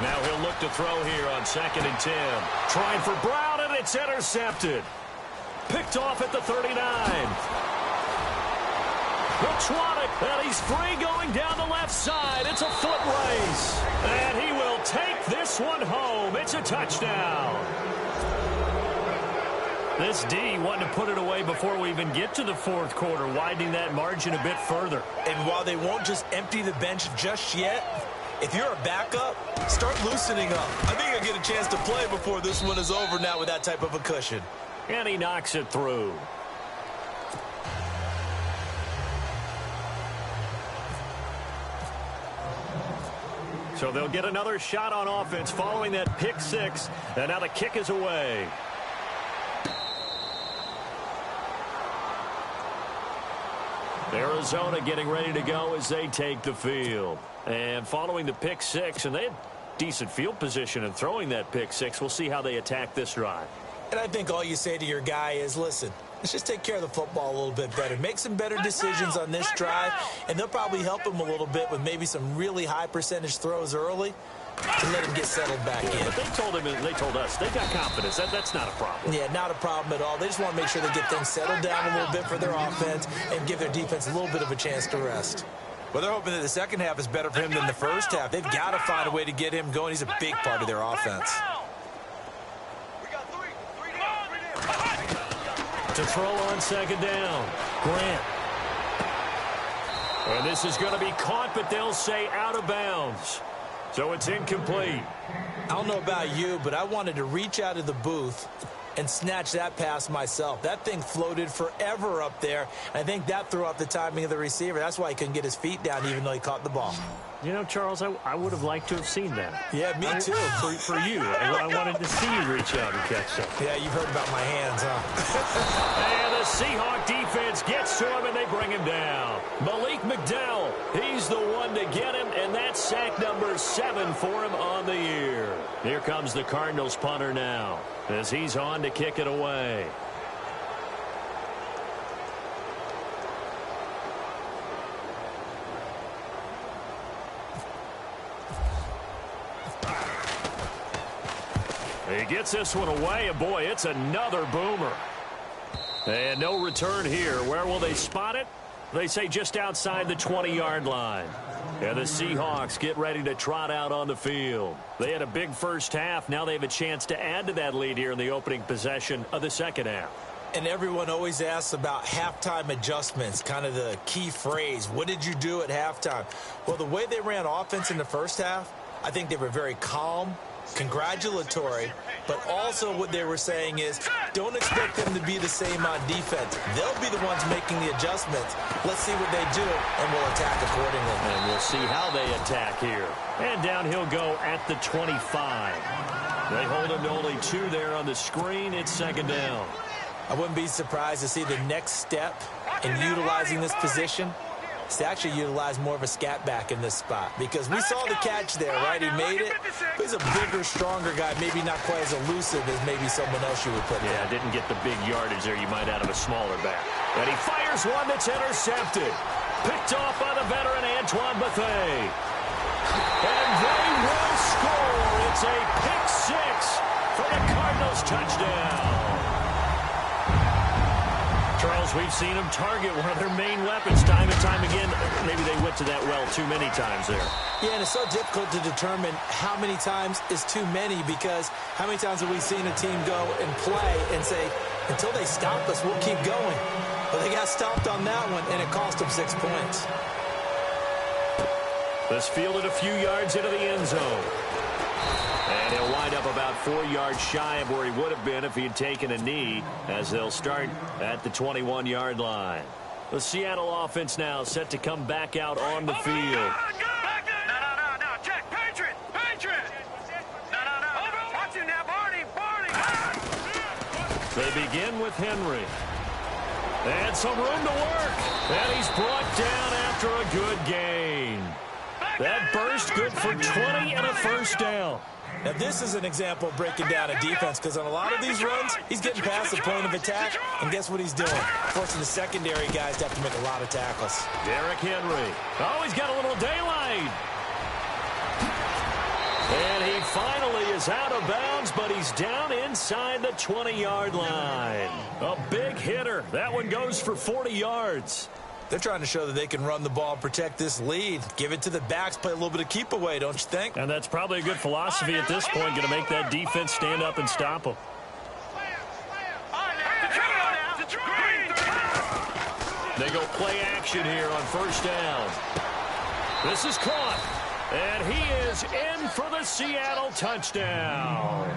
Now he'll look to throw here on 2nd and 10. Trying for Brown, and it's intercepted. Picked off at the 39. And he's free going down the left side. It's a foot race. And he will take this one home. It's a touchdown. This D wanted to put it away before we even get to the fourth quarter, widening that margin a bit further. And while they won't just empty the bench just yet, if you're a backup, start loosening up. I think I'll get a chance to play before this one is over now with that type of a cushion. And he knocks it through. So they'll get another shot on offense following that pick six. And now the kick is away. Arizona getting ready to go as they take the field. And following the pick six, and they had decent field position in throwing that pick six. We'll see how they attack this drive. And I think all you say to your guy is, listen, let's just take care of the football a little bit better. Make some better decisions on this drive, and they'll probably help him a little bit with maybe some really high percentage throws early to let him get settled back in. But they told us they got confidence. That's not a problem. Yeah, not a problem at all. They just want to make sure they get things settled down a little bit for their offense and give their defense a little bit of a chance to rest. Well, they're hoping that the second half is better for him than the first half. They've got to find a way to get him going. He's a big part of their offense. To throw on second down, Grant. And this is going to be caught, but they'll say out of bounds. So it's incomplete. I don't know about you, but I wanted to reach out of the booth and snatch that pass myself. That thing floated forever up there. I think that threw off the timing of the receiver. That's why he couldn't get his feet down even though he caught the ball. You know, Charles, I would have liked to have seen that. Yeah, me too. For you. I wanted to see you reach out and catch something. Yeah, you've heard about my hands, huh? And the Seahawk defense gets to him, and they bring him down. Malik McDowell, he's the one to get him, and that's sack number 7 for him on the year. Here comes the Cardinals punter now as he's on to kick it away. He gets this one away, and boy, it's another boomer. And no return here. Where will they spot it? They say just outside the 20-yard line. And the Seahawks get ready to trot out on the field. They had a big first half. Now they have a chance to add to that lead here in the opening possession of the second half. And everyone always asks about halftime adjustments, kind of the key phrase. What did you do at halftime? Well, the way they ran offense in the first half, I think they were very calm, congratulatory, but also what they were saying is don't expect them to be the same on defense. They'll be the ones making the adjustments. Let's see what they do, and we'll attack accordingly. And we'll see how they attack here. And down he'll go at the 25. They hold him to only 2 there on the screen. It's second down. I wouldn't be surprised to see the next step in utilizing this position is to actually utilize more of a scat back in this spot, because we saw the catch there, right? He made it. But he's a bigger, stronger guy, maybe not quite as elusive as maybe someone else you would put there. Yeah, didn't get the big yardage there you might out of a smaller back. And he fires one that's intercepted. Picked off by the veteran Antoine Bethea. And they will score. It's a pick 6 for the Cardinals touchdown. Charles, we've seen them target one of their main weapons time and time again. Maybe they went to that well too many times there. Yeah, and it's so difficult to determine how many times is too many, because how many times have we seen a team go and play and say, until they stop us, we'll keep going. But they got stopped on that one, and it cost them 6 points. This fielded a few yards into the end zone. And he'll wind up about 4 yards shy of where he would have been if he had taken a knee, as they'll start at the 21-yard line. The Seattle offense now set to come back out on the field. No, check. Patriot. No. Watch him now, Barney. They begin with Henry. And some room to work. And he's brought down after a good gain. That burst good for 20 and a first down. Now, this is an example of breaking down a defense, because on a lot of these runs, he's getting past the point of attack, and guess what he's doing? Forcing the secondary guys to have to make a lot of tackles. Derrick Henry. Oh, he's got a little daylight. And he finally is out of bounds, but he's down inside the 20-yard line. A big hitter. That one goes for 40 yards. They're trying to show that they can run the ball and protect this lead. Give it to the backs, play a little bit of keep away, don't you think? And that's probably a good philosophy at this point, going to make that defense stand up and stop them. They go play action here on first down. This is caught. And he is in for the Seattle touchdown.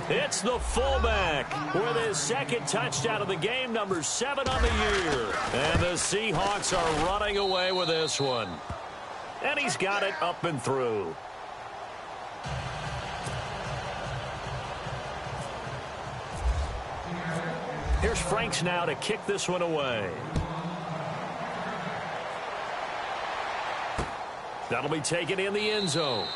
It's the fullback with his second touchdown of the game, number 7 on the year. And the Seahawks are running away with this one. And he's got it up and through. Here's Franks now to kick this one away. That'll be taken in the end zone.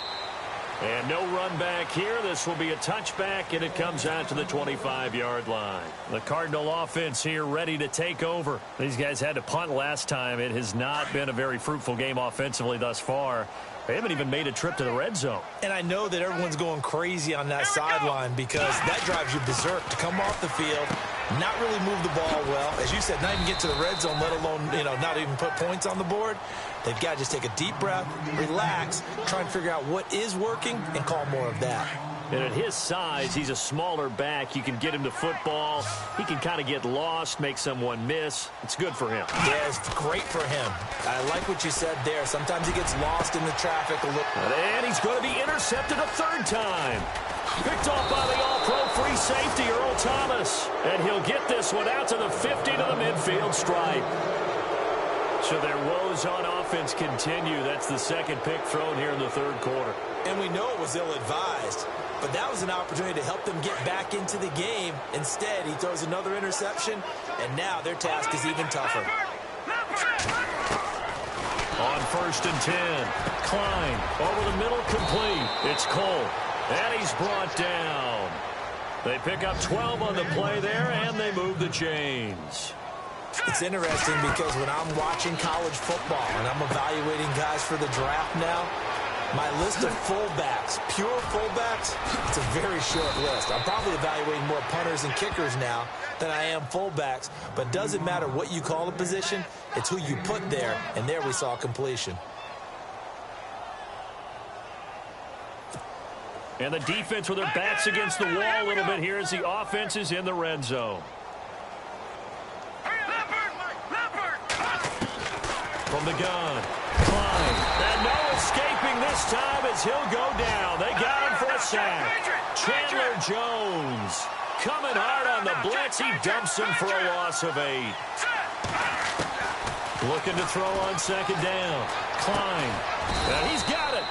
And no run back here. This will be a touchback, and it comes out to the 25-yard line. The Cardinal offense here ready to take over. These guys had to punt last time. It has not been a very fruitful game offensively thus far. They haven't even made a trip to the red zone. And I know that everyone's going crazy on that sideline, because that drives you berserk to come off the field, not really move the ball well. As you said, not even get to the red zone, let alone, not even put points on the board. They've got to just take a deep breath, relax, try and figure out what is working, and call more of that. And at his size, he's a smaller back. You can get him to football. He can kind of get lost, make someone miss. It's good for him. Yeah, it's great for him. I like what you said there. Sometimes he gets lost in the traffic a little. And he's going to be intercepted a third time. Picked off by the all-pro free safety, Earl Thomas. And he'll get this one out to the 50 to the midfield stripe. So their woes on offense continue. That's the second pick thrown here in the third quarter. And we know it was ill-advised, but that was an opportunity to help them get back into the game. Instead, he throws another interception, and now their task is even tougher. On first and 10, Klein over the middle, complete. It's Cole, and he's brought down. They pick up 12 on the play there, and they move the chains. It's interesting because when I'm watching college football and I'm evaluating guys for the draft now, My list of fullbacks, pure fullbacks, it's a very short list. I'm probably evaluating more punters and kickers now than I am fullbacks, but it doesn't matter what you call a position, it's who you put there, and there we saw completion. And the defense with their backs against the wall a little bit here as the offense is in the red zone. From the gun, Klein. And no escaping this time as he'll go down. They got him for a sack. Chandler Jones coming hard on the blitz. He dumps him for a loss of 8. Looking to throw on second down. Klein. And he's got it.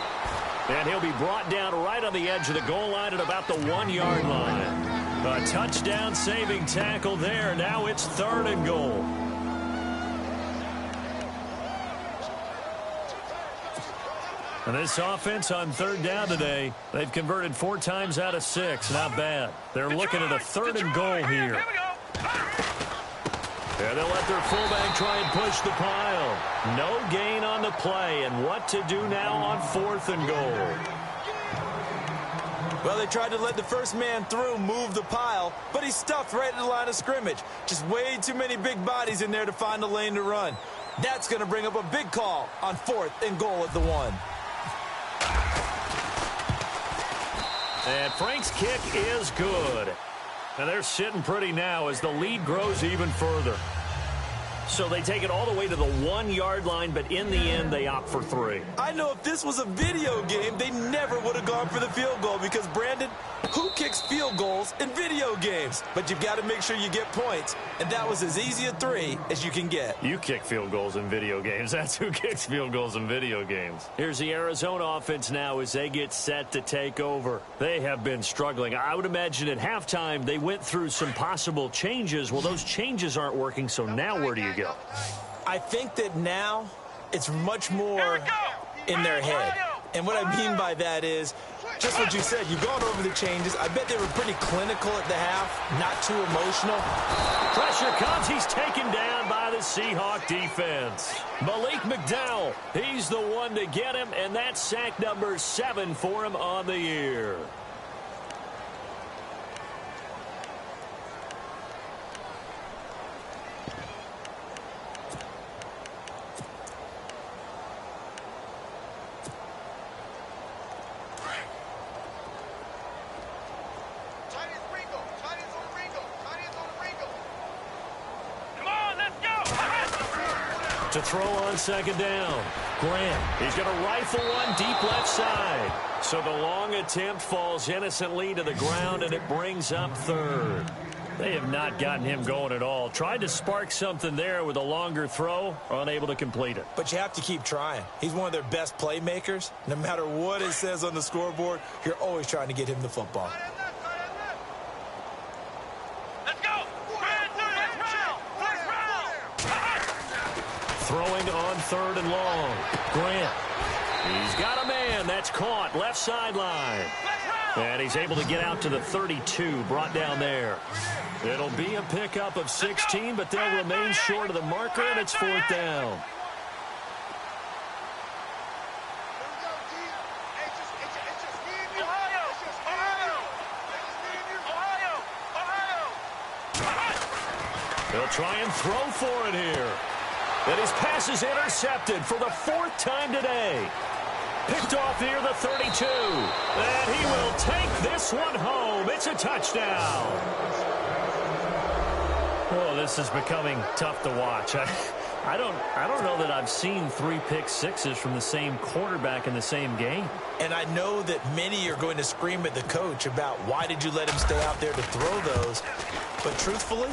And he'll be brought down right on the edge of the goal line at about the 1-yard line. A touchdown saving tackle there. Now it's 3rd and goal. And this offense on 3rd down today, they've converted 4 times out of 6. Not bad. They're looking at a 3rd and goal here. And they'll let their fullback try and push the pile. No gain on the play. And what to do now on 4th and goal? Well, they tried to let the first man through, move the pile, but he's stuffed right at the line of scrimmage. Just way too many big bodies in there to find a lane to run. That's going to bring up a big call on 4th and goal at the 1. And Frank's kick is good. And they're sitting pretty now as the lead grows even further. So they take it all the way to the 1-yard line, but in the end, they opt for 3. I know if this was a video game, they never would have gone for the field goal because, Brandon, who kicks field goals in video games? But you've got to make sure you get points, and that was as easy a 3 as you can get. You kick field goals in video games. That's who kicks field goals in video games. Here's the Arizona offense now as they get set to take over. They have been struggling. I would imagine at halftime they went through some possible changes. Well, those changes aren't working, so now where do you go? I think that now it's much more in their head. And what I mean by that is just what you said. You've gone over the changes. I bet they were pretty clinical at the half, not too emotional. Pressure comes. He's taken down by the Seahawk defense. Malik McDowell, he's the one to get him, and that's sack number 7 for him on the year. To throw on second down. Grant, he's going to rifle one deep left side. So the long attempt falls innocently to the ground, and it brings up 3rd. They have not gotten him going at all. Tried to spark something there with a longer throw, unable to complete it. But you have to keep trying. He's one of their best playmakers. No matter what it says on the scoreboard, you're always trying to get him the football. Throwing on 3rd and long. Grant. He's got a man. That's caught. Left sideline. And he's able to get out to the 32. Brought down there. It'll be a pickup of 16, but they'll remain short of the marker, and it's 4th down. They'll try and throw for it here. And his pass is intercepted for the 4th time today. Picked off near the 32. And he will take this one home. It's a touchdown. Oh, this is becoming tough to watch. I don't know that I've seen 3 pick sixes from the same quarterback in the same game. And I know that many are going to scream at the coach about why did you let him stay out there to throw those. But truthfully,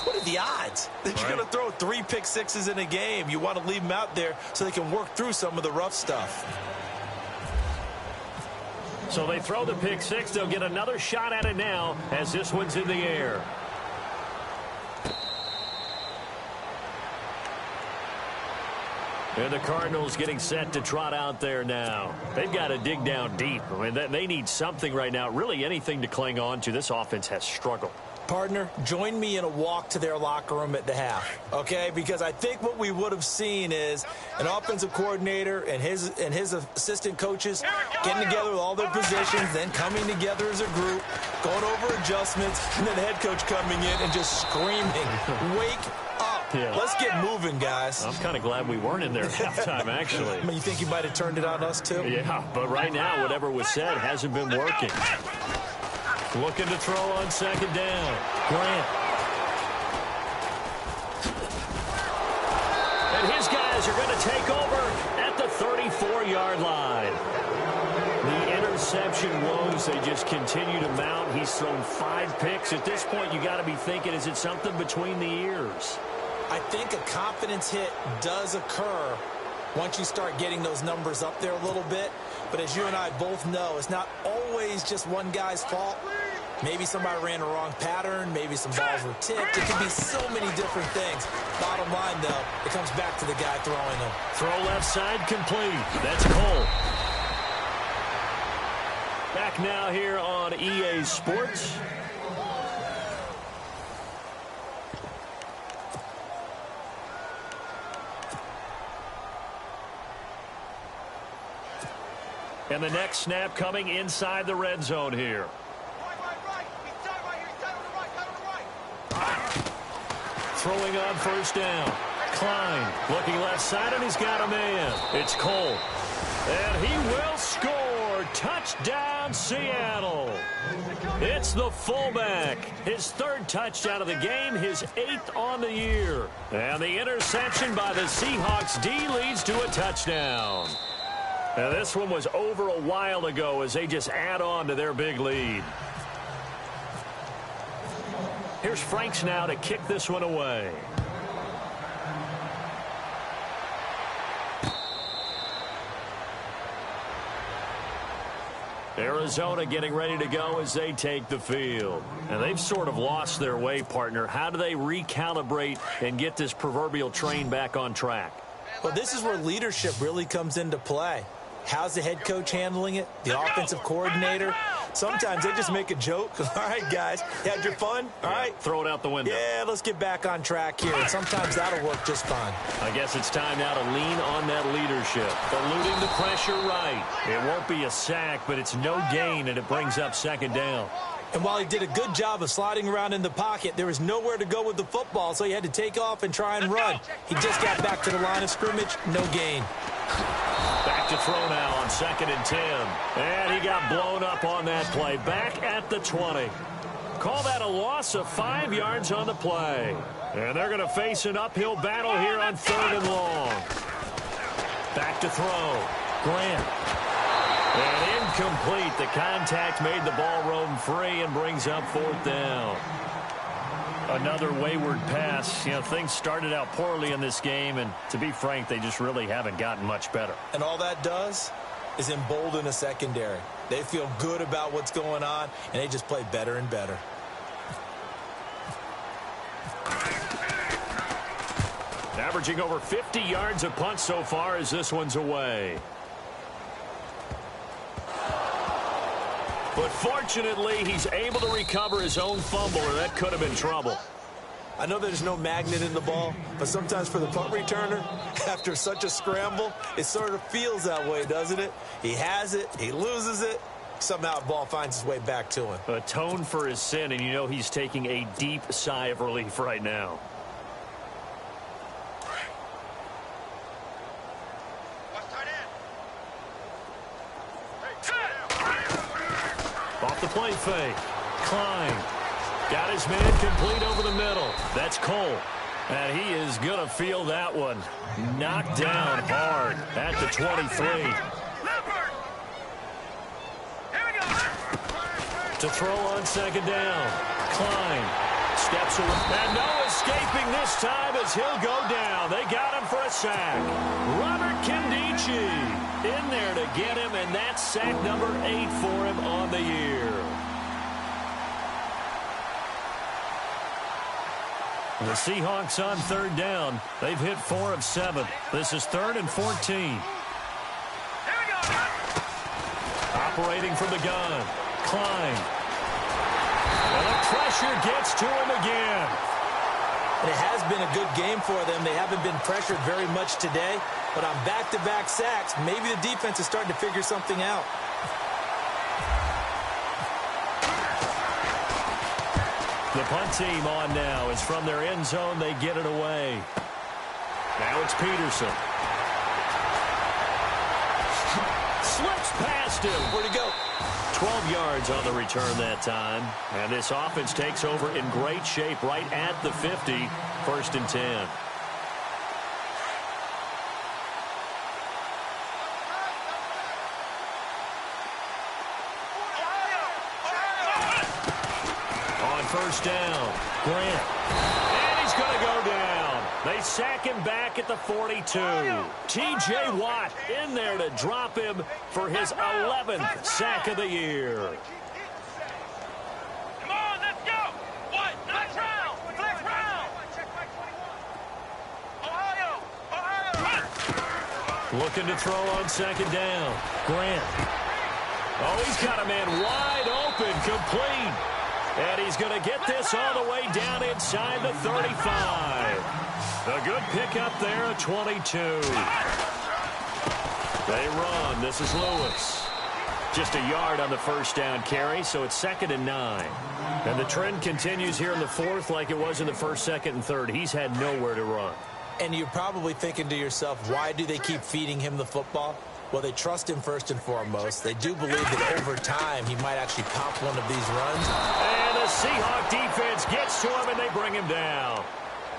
what are the odds that you're going to throw 3 pick sixes in a game? You want to leave them out there so they can work through some of the rough stuff. So they throw the pick 6. They'll get another shot at it now as this one's in the air. And the Cardinals getting set to trot out there now. They've got to dig down deep. I mean, they need something right now, really anything to cling on to. This offense has struggled. Partner, join me in a walk to their locker room at the half, okay? Because I think what we would have seen is an offensive coordinator and his assistant coaches getting together with all their positions, then coming together as a group, going over adjustments, and then the head coach coming in and just screaming, "Wake up. Yeah. Let's get moving, guys." I'm kind of glad we weren't in there at halftime, actually. I mean, you think you might have turned it on us, too? Yeah, but right now, whatever was said hasn't been working. Looking to throw on second down. Grant. And his guys are going to take over at the 34-yard line. The interception woes, they just continue to mount. He's thrown 5 picks. At this point, you got to be thinking, is it something between the ears? I think a confidence hit does occur once you start getting those numbers up there a little bit. But as you and I both know, it's not always just one guy's fault. Maybe somebody ran a wrong pattern. Maybe some balls were tipped. It could be so many different things. Bottom line, though, it comes back to the guy throwing them. Throw left side complete. That's Cole. Back now here on EA Sports. And the next snap coming inside the red zone here. Throwing on first down. Klein looking left side, and he's got a man. It's Cole. And he will score. Touchdown, Seattle. It's the fullback. His 3rd touchdown of the game, his 8th on the year. And the interception by the Seahawks D leads to a touchdown. Now, this one was over a while ago as they just add on to their big lead. Here's Franks now to kick this one away. Arizona getting ready to go as they take the field. And they've sort of lost their way, partner. How do they recalibrate and get this proverbial train back on track? Well, this is where leadership really comes into play. How's the head coach handling it? The offensive coordinator? Sometimes they just make a joke. All right, guys, you had your fun? All right. Throw it out the window. Yeah, let's get back on track here. And sometimes that'll work just fine. I guess it's time now to lean on that leadership. Eluding the pressure right. It won't be a sack, but it's no gain, and it brings up second down. And while he did a good job of sliding around in the pocket, there was nowhere to go with the football, so he had to take off and try and run. He just got back to the line of scrimmage, no gain. Back to throw now on 2nd and 10. And he got blown up on that play. Back at the 20. Call that a loss of 5 yards on the play. And they're going to face an uphill battle here on 3rd and long. Back to throw. Grant. And incomplete. The contact made the ball roam free and brings up 4th down. Another wayward pass. You know, things started out poorly in this game, and to be frank, they just really haven't gotten much better. And all that does is embolden a secondary. They feel good about what's going on, and they just play better and better. Averaging over 50 yards a punt so far as this one's away. But fortunately, he's able to recover his own fumble, or that could have been trouble. I know there's no magnet in the ball, but sometimes for the punt returner, after such a scramble, it sort of feels that way, doesn't it? He has it, he loses it, somehow the ball finds its way back to him. Atone for his sin, and you know he's taking a deep sigh of relief right now. Off the play fake. Klein got his man complete over the middle. That's Cole. And he is going to feel that one. Knocked down hard at the 23. To throw on 2nd down. Klein steps away. And no escaping this time as he'll go down. They got him for a sack. Robert Kindici in there to get him, and that's sack number 8 for him on the year. The Seahawks on 3rd down. They've hit 4 of 7. This is 3rd and 14. Operating from the gun. Klein. And the pressure pressure gets to him again. And it has been a good game for them. They haven't been pressured very much today. But on back-to-back sacks, maybe the defense is starting to figure something out. The punt team on now. It's from their end zone. They get it away. Now it's Peterson. Slips past him. Where'd he go? 12 yards on the return that time. And this offense takes over in great shape right at the 50. 1st and 10. On 1st down, Grant. And he's going to go down. They sack him back at the 42. T.J. Watt in there to drop him for his 11th sack of the year. Come on, let's go. What? Flex round. Flex round. Ohio. Looking to throw on 2nd down. Grant. Oh, he's got a man wide open, complete. And he's going to get this all the way down inside the 35. A good pickup there at 22. They run. This is Lewis. Just a yard on the 1st down carry, so it's 2nd and 9. And the trend continues here in the 4th like it was in the 1st, 2nd, and 3rd. He's had nowhere to run. And you're probably thinking to yourself, why do they keep feeding him the football? Well, they trust him first and foremost. They do believe that over time he might actually pop one of these runs. And the Seahawk defense gets to him, and they bring him down.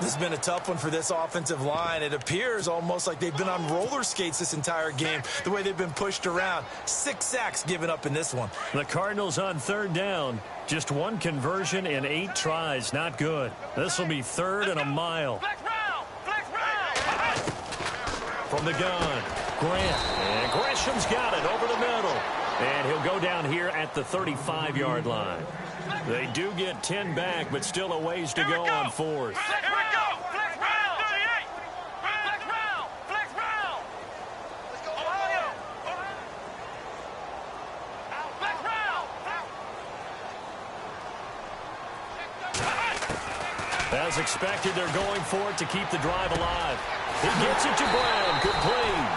This has been a tough one for this offensive line. It appears almost like they've been on roller skates this entire game, the way they've been pushed around. 6 sacks given up in this one. The Cardinals on 3rd down. Just 1 conversion in 8 tries. Not good. This will be 3rd and a mile. Flex round. Flex round. From the gun, Grant. And Gresham's got it over the middle. And he'll go down here at the 35-yard line. They do get 10 back, but still a ways to go on 4th. Flex round. Flex round. 38. Flex round. Flex round. Let's go, Ohio. Flex round. As expected, they're going for it to keep the drive alive. He gets it to Brown, complete.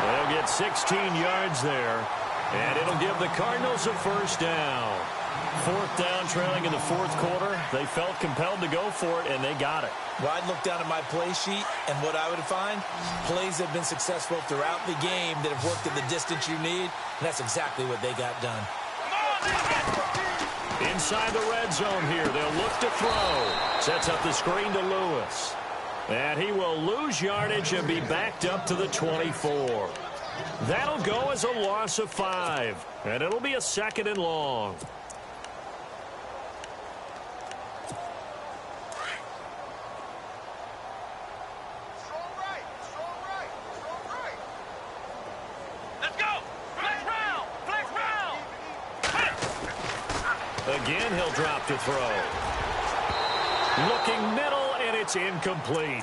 They'll get 16 yards there, and it'll give the Cardinals a 1st down. 4th down, trailing in the 4th quarter. They felt compelled to go for it, and they got it. Well, I'd look down at my play sheet, and what I would find, plays have been successful throughout the game that have worked at the distance you need, and that's exactly what they got done. Inside the red zone here, they'll look to throw. Sets up the screen to Lewis. And he will lose yardage and be backed up to the 24. That'll go as a loss of 5, and it'll be a 2nd and long. Again, he'll drop to throw. Looking middle, and it's incomplete.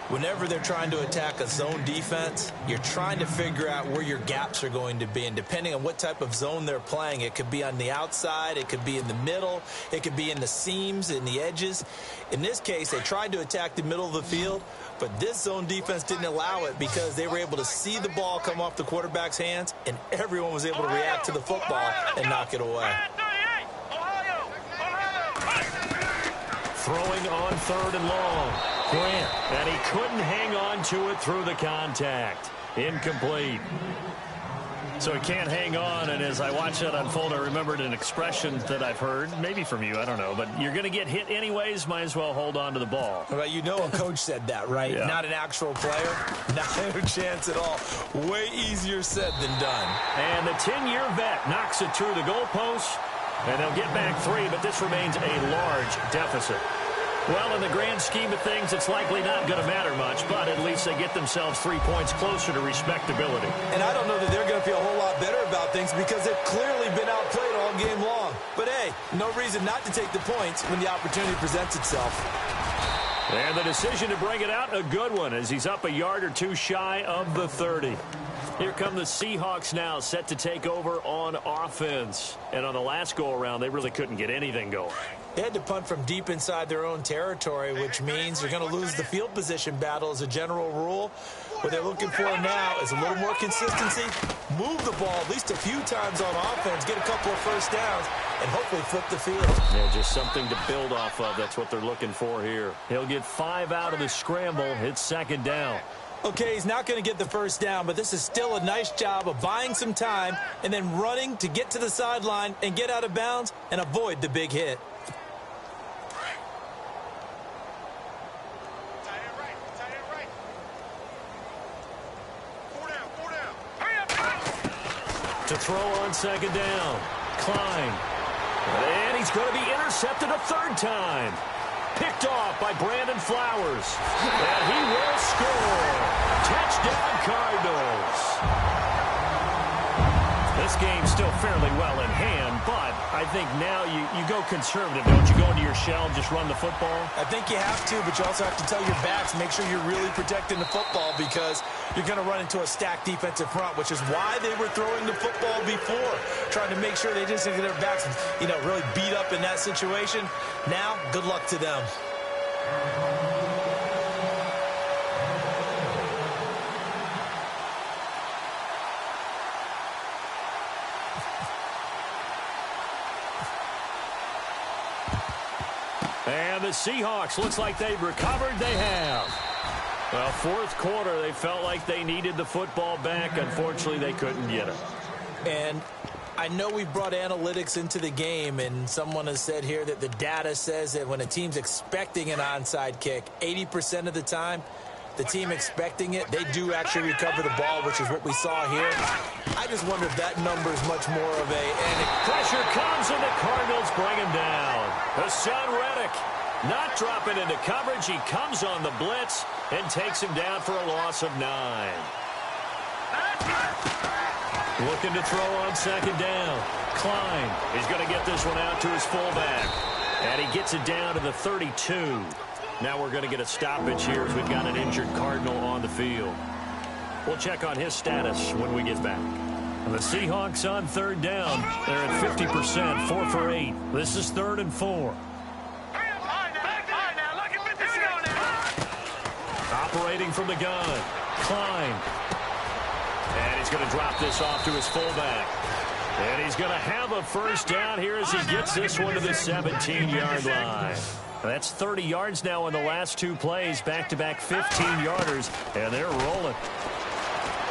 Whenever they're trying to attack a zone defense, you're trying to figure out where your gaps are going to be. And depending on what type of zone they're playing, it could be on the outside, it could be in the middle, it could be in the seams, in the edges. In this case, they tried to attack the middle of the field, but this zone defense didn't allow it because they were able to see the ball come off the quarterback's hands, and everyone was able to react to the football and knock it away. Throwing on 3rd and long. Grant, and he couldn't hang on to it through the contact. Incomplete. So he can't hang on, and as I watched that unfold, I remembered an expression that I've heard, maybe from you, I don't know, but you're going to get hit anyways, might as well hold on to the ball. Well, you know a coach said that, right? Yeah. Not an actual player. Not a chance at all. Way easier said than done. And the 10-year vet knocks it through the goalpost. And they'll get back 3, but this remains a large deficit. Well, in the grand scheme of things, it's likely not going to matter much, but at least they get themselves 3 points closer to respectability. And I don't know that they're going to feel a whole lot better about things because they've clearly been outplayed all game long. But, hey, no reason not to take the points when the opportunity presents itself. And the decision to bring it out, a good one, as he's up a yard or two shy of the 30. Here come the Seahawks now, set to take over on offense. And on the last go-around, they really couldn't get anything going. They had to punt from deep inside their own territory, which means you're going to lose the field position battle as a general rule. What they're looking for now is a little more consistency, move the ball at least a few times on offense, get a couple of first downs, and hopefully flip the field. Yeah, just something to build off of. That's what they're looking for here. He'll get 5 out of the scramble. It's second down. Okay, he's not going to get the first down, but this is still a nice job of buying some time and then running to get to the sideline and get out of bounds and avoid the big hit. To throw on second down. Klein. And he's going to be intercepted a third time. Picked off by Brandon Flowers. And he will score. Touchdown, Cardinals. This game's still fairly well in hand, but I think now you go conservative, don't you? Go into your shell and just run the football? I think you have to, but you also have to tell your backs, make sure you're really protecting the football because you're going to run into a stacked defensive front, which is why they were throwing the football before, trying to make sure they just get their backs, really beat up in that situation. Now, good luck to them. And the Seahawks, looks like they've recovered. They have. Well, fourth quarter, they felt like they needed the football back. Unfortunately, they couldn't get it. And I know we brought analytics into the game, and someone has said here that the data says that when a team's expecting an onside kick, 80% of the time, the team expecting it, they do actually recover the ball, which is what we saw here. I just wonder if that number is much more of a... And pressure comes, and the Cardinals bring him down. Hassan Reddick not dropping into coverage. He comes on the blitz and takes him down for a loss of 9. Looking to throw on second down. Klein is going to get this one out to his fullback. And he gets it down to the 32. Now we're going to get a stoppage here as we've got an injured Cardinal on the field. We'll check on his status when we get back. The Seahawks on third down. They're at 50%, 4 for 8. This is 3rd and 4. Operating from the gun. Klein. And he's going to drop this off to his fullback. And he's going to have a first down here as he gets this one to the 17-yard line. That's 30 yards now in the last 2 plays. Back-to-back 15-yarders. And they're rolling.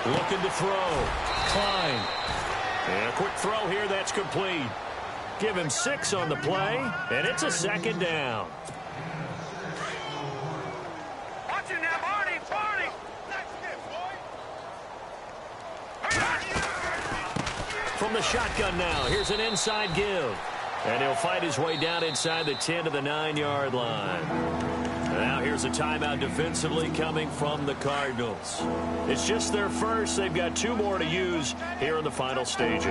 Looking to throw. Klein. And a quick throw here. That's complete. Give him 6 on the play. And it's a second down. Watch it now, Barney. Barney. From the shotgun now. Here's an inside give. And he'll fight his way down inside the 10 to the 9-yard line. Now here's a timeout defensively coming from the Cardinals. It's just their first. They've got 2 more to use here in the final stages.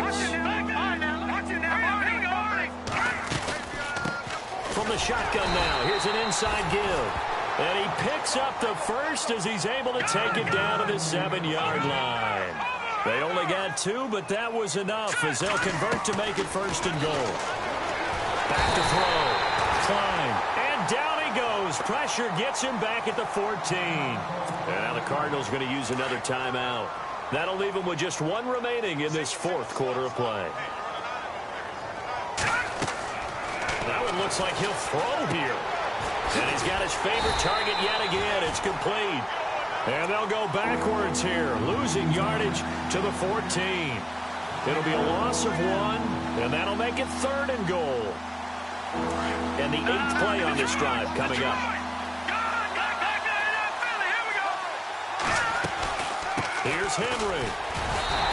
From the shotgun now, here's an inside give. And he picks up the first as he's able to take it down to the 7-yard line. They only got 2, but that was enough as they'll convert to make it 1st and goal. Back to throw. Klein. And down he goes. Pressure gets him back at the 14. And now the Cardinals going to use another timeout. That'll leave him with just 1 remaining in this 4th quarter of play. That one looks like he'll throw here. And he's got his favorite target yet again. It's complete. And they'll go backwards here, losing yardage to the 14. It'll be a loss of 1, and that'll make it 3rd and goal. And the 8th play on this drive coming up. Here's Henry.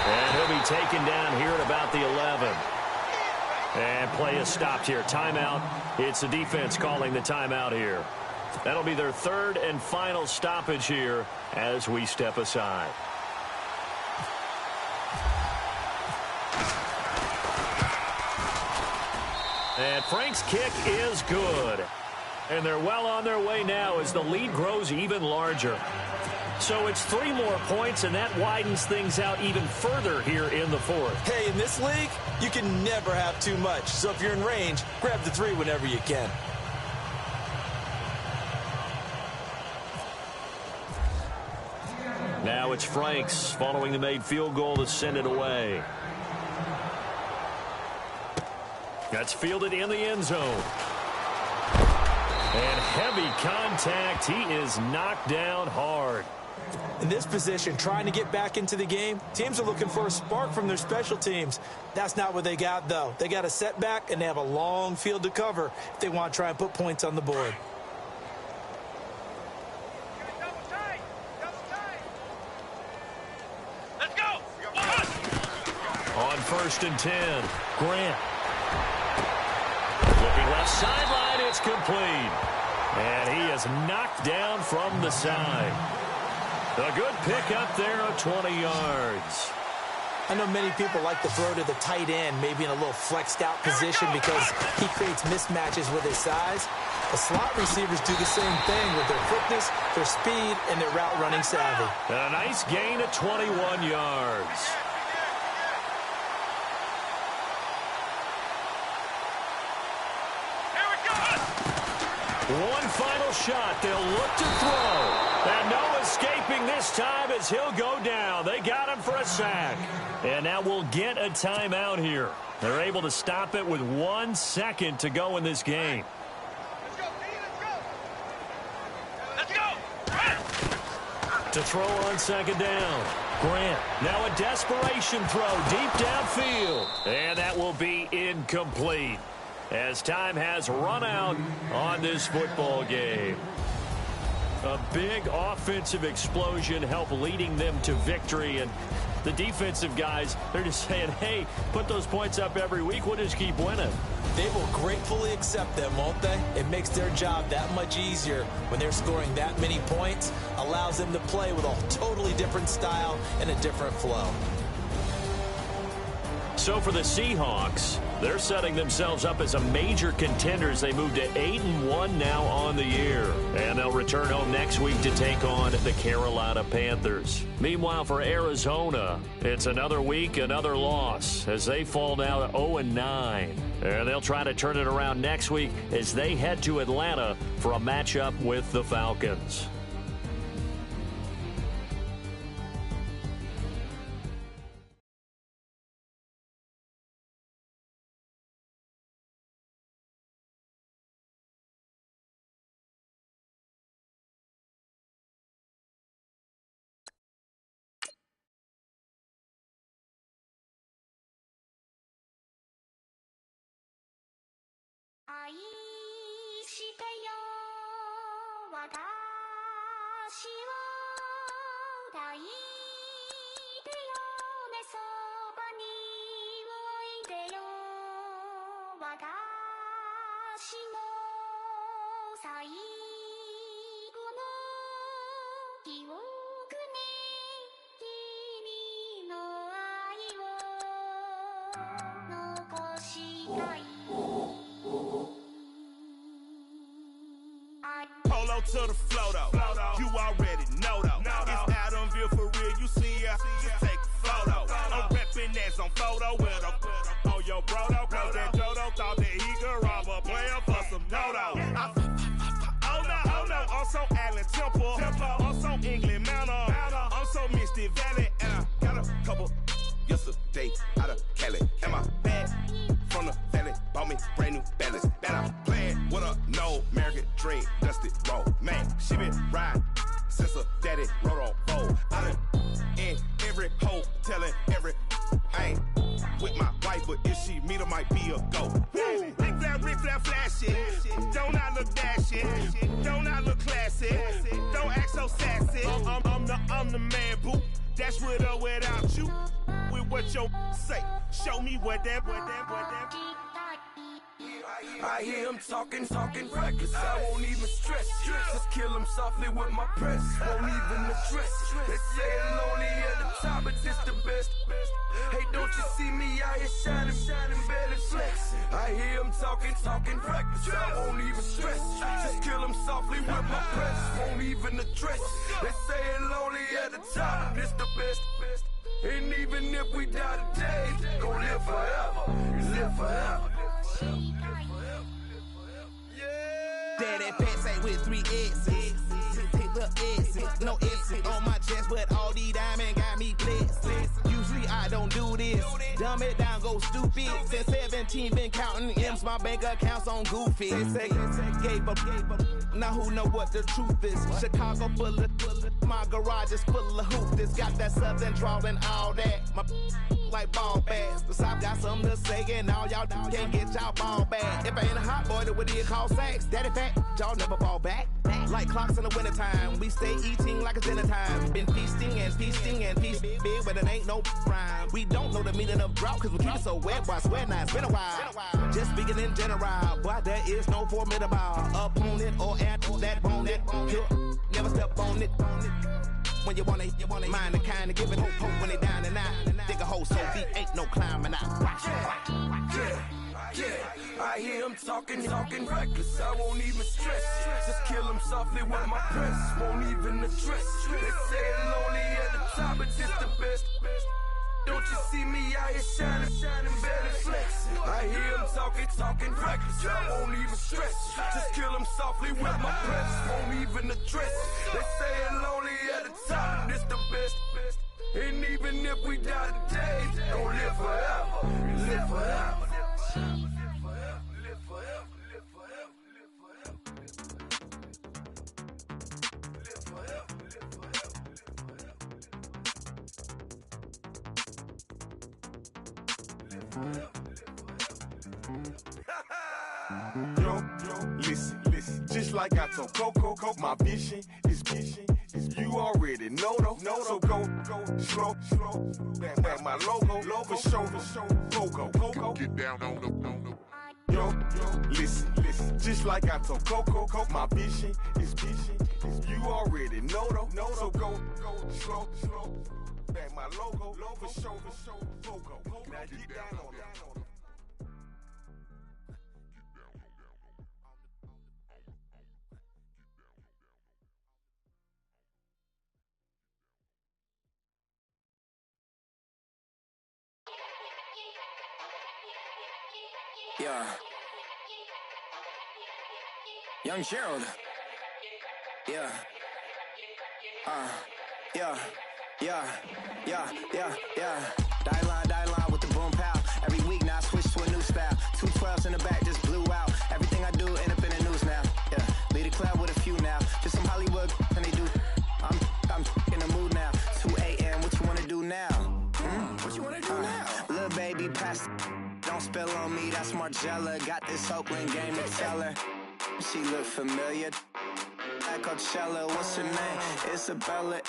And he'll be taken down here at about the 11. And play is stopped here. Timeout. It's the defense calling the timeout here. That'll be their 3rd and final stoppage here as we step aside. And Frank's kick is good. And they're well on their way now as the lead grows even larger. So it's 3 more points, and that widens things out even further here in the fourth. Hey, in this league, you can never have too much. So if you're in range, grab the 3 whenever you can. Now it's Franks following the made field goal to send it away. That's fielded in the end zone. And heavy contact. He is knocked down hard. In this position, trying to get back into the game, teams are looking for a spark from their special teams. That's not what they got, though. They got a setback, and they have a long field to cover if they want to try and put points on the board. Let's go. On 1st and 10, Grant. Looking left sideline, it's complete. And he is knocked down from the side. A good pickup there of 20 yards. I know many people like to throw to the tight end, maybe in a little flexed out position because he creates mismatches with his size. The slot receivers do the same thing with their quickness, their speed, and their route running savvy. And a nice gain of 21 yards. One final shot. They'll look to throw. And no escaping this time as he'll go down. They got him for a sack. And now we'll get a timeout here. They're able to stop it with 1 second to go in this game. Let's go. To throw on 2nd down. Grant. Now a desperation throw deep downfield. And that will be incomplete, as time has run out on this football game. A big offensive explosion helped leading them to victory, and the defensive guys, they're just saying, hey, put those points up every week, we'll just keep winning. They will gratefully accept them, won't they? It makes their job that much easier when they're scoring that many points, allows them to play with a totally different style and a different flow. So for the Seahawks, they're setting themselves up as a major contender as they move to 8-1 now on the year. And they'll return home next week to take on the Carolina Panthers. Meanwhile, for Arizona, it's another week, another loss as they fall now to 0-9. And they'll try to turn it around next week as they head to Atlanta for a matchup with the Falcons. Polo to the flow though. You already know though. It's Adamville for real. You see ya, just take a photo. I'm reppin' that's on photo with a on your bro though. Cause that Jodo thought that he could rob a player for some no-no. Oh no, also Allen Temple. Also England Manor. Also Misty Valley. And I got a couple yesterday out of Cali. And my bag from the valley bought me brand new balance. Bet I'm playing with a no American dream. Dusty roll. Man, she been riding since her daddy rode on bowl. I done in every hole telling every I ain't with my wife, but if she meet her might be a go. Rick flat flashy. Don't I look dashy? Don't I look classy? Don't act so sassy. I'm the man, boo. That's with or without you. With what your say. Show me what that. I hear him talking reckless. I won't even stress. Just kill him softly with my press. Won't even address. They say it's lonely at the top, but this the best. Hey, don't you see me out here shining, barely flexing? I hear him him talking reckless. I won't even stress. Just kill him softly with my press. Won't even address. They say it lonely at the top. This the best. And even if we die today, gon' live forever. Live forever. Daddy pants ain't with 3 X's. Pick up X's, no X's on my chest, but all these diamonds got me blessed. Usually I don't do this. Dumb it down, go stupid. Since 17 been counting M's, my bank account's on goofy. Say gave up. Now who know what the truth is? Chicago full of my garage is full of hoopers. Got that southern drawl and all that. My like ball bags. The South got something to say and all y'all can't get y'all ball back. If I ain't a hot boy, then what do you call sex? Daddy fat, y'all never fall back. Like clocks in the wintertime, we stay eating like it's dinner time. Been feasting and feasting and feasting big, but it ain't no rhyme. We don't know the meaning of drought, cause we keep it so wet, boy, I swear now it's been a while. Just speaking in general, boy, there is no formidable opponent or at that bonnet. Never step on it. When you want it, mind the kind of give it hope when they down and out. Dig a hole so deep, ain't no climbing out. Yeah, I hear him talking reckless. I won't even stress. Just kill him softly with my press. Won't even address. They say it lonely at the top, but it's the best. Don't you see me out here shining, barely flexing? I hear him talking reckless. I won't even stress. Just kill him softly with my press. Won't even address. They say it lonely at the top, it's the best. And even if we die today, gon' live forever. Live forever. Yo, listen, just like I told Coco, my vision is you already know though. So go, slow, back my logo, for show, go, get down on the. Yo, listen, just like I told Coco, my vision is you already know though. So go, slow, back my logo, for show, go, now get down on it. Yeah. Young Gerald. Yeah. Die line with the boom pow. Every week now I switch to a new style. 2 12s in the back just blew out. Everything I do end up in the news now. Yeah. Lead a club with a few now. Just some Hollywood and they do. I'm in the mood now. 2 a.m. What you wanna do now? What you wanna do now? Little baby pass. Don't spill on me, that's Margella. Got this Oakland game to tell her. She look familiar. At Coachella, what's her name? Isabella,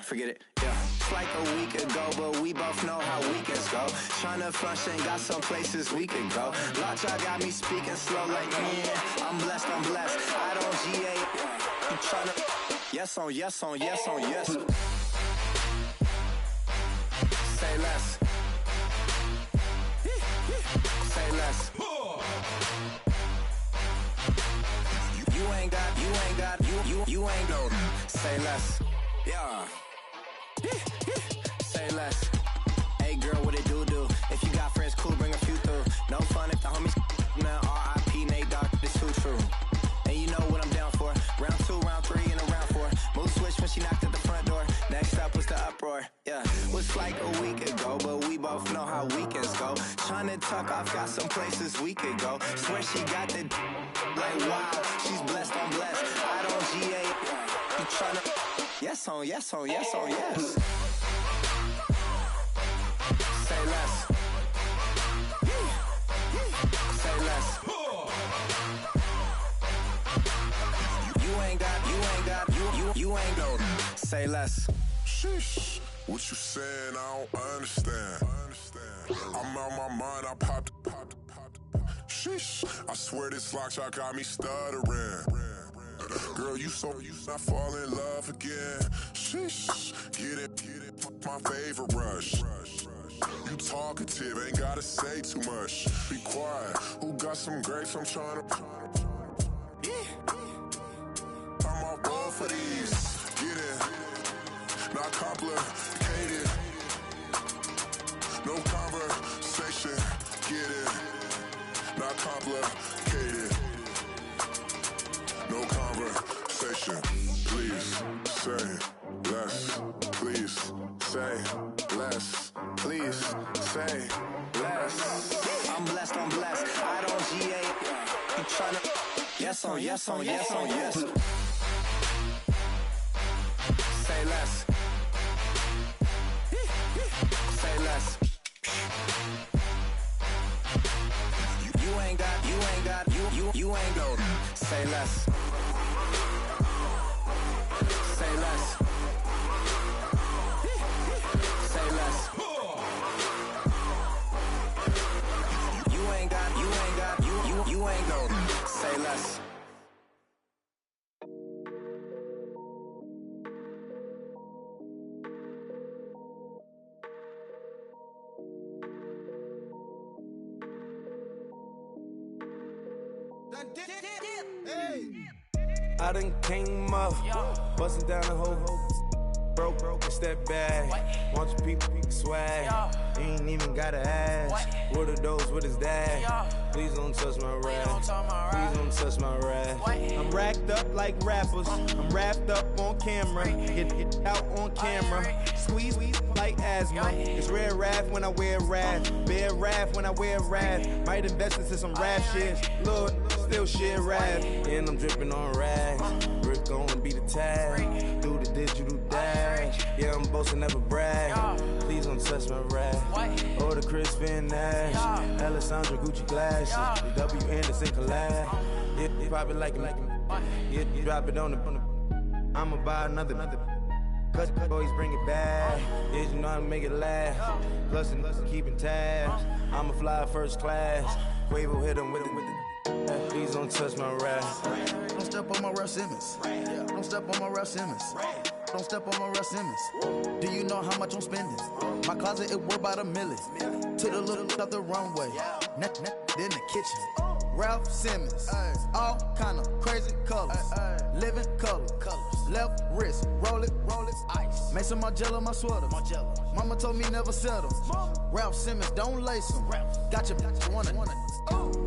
forget it, yeah. It's like a week ago, but we both know how weekends go. Tryna function, got some places we could go. Lockjaw got me speaking slow like, I'm blessed. I don't GA. You tryna, yes on yes. Say less. Say less. You ain't got, say less. Yeah. Say less. Hey girl, what it do? If you got friends, cool, bring a few through. No fun if the homies, man, R.I.P. Nate Dogg, this too true. And you know what I'm down for. Round 2, round 3, and a round 4. Mood switch when she knocked at the front door. Next up was the uproar. Yeah, was like a week ago, but we both know how weekends go. Tryna tuck off, got some places we could go. Swear she got the like wow, she's blessed, I'm blessed. I don't GA. You tryna yes on yes. Say less. Say less. You ain't got, say less. Sheesh, what you saying? I don't understand. I'm out my mind, I popped. Sheesh, I swear this lockshot got me stuttering. Girl, you not fall in love again. Sheesh, get it, my favorite rush. You talkative, ain't gotta say too much. Be quiet, some grapes, I'm trying to. I'm off ball for these. Get in. Not complicated. No conversation. Get in. Not complicated. No conversation. Please say less. Please say less. Please say less. I'm blessed, I don't GA. You tryna. Yes on, yes on, yes on, yes. Say less. Say less. You ain't got, you ain't go. Say less. Say less. Say less. You ain't go. Say less. I done came up, bustin' down the whole broke, it's that bag. Want your people swag, you ain't even gotta ask. What are those, what is that? Please don't touch my rap, please don't touch my rap. I'm racked up like rappers, I'm wrapped up on camera. Get out on camera, squeeze like asthma. It's rare wrath when I wear wrath, bare wrath when I wear wrath. Might invest into some rap shit, Lord, still shit rap. And I'm dripping on rags, Rick gonna be the tag, do the digital dash. Yeah, I'm boasting, never brag. Please don't touch my rap. Or the Chris Van Nash, Alessandra Gucci glasses, the W Anderson collab. Yeah, you probably like it. Yeah, you drop it on the. I'ma buy another. Cause boys bring it back. Yeah, you know how to make it last. Plus and keeping tabs. I'ma fly first class. Quavo hit him with it. Please don't touch my rap. Don't step on my Ralph Simmons. Don't step on my Ralph Simmons. Don't step on my Ralph Simmons. Do you know how much I'm spending? My closet, it worth about $1 million. To the little out the runway. In the kitchen. Ralph Simmons. All kind of crazy colors. Living colors. Left wrist. Roll it. Ice. Make some Margiela my sweater. Mama told me never settle. Ralph Simmons, don't lace him. Got your wanna.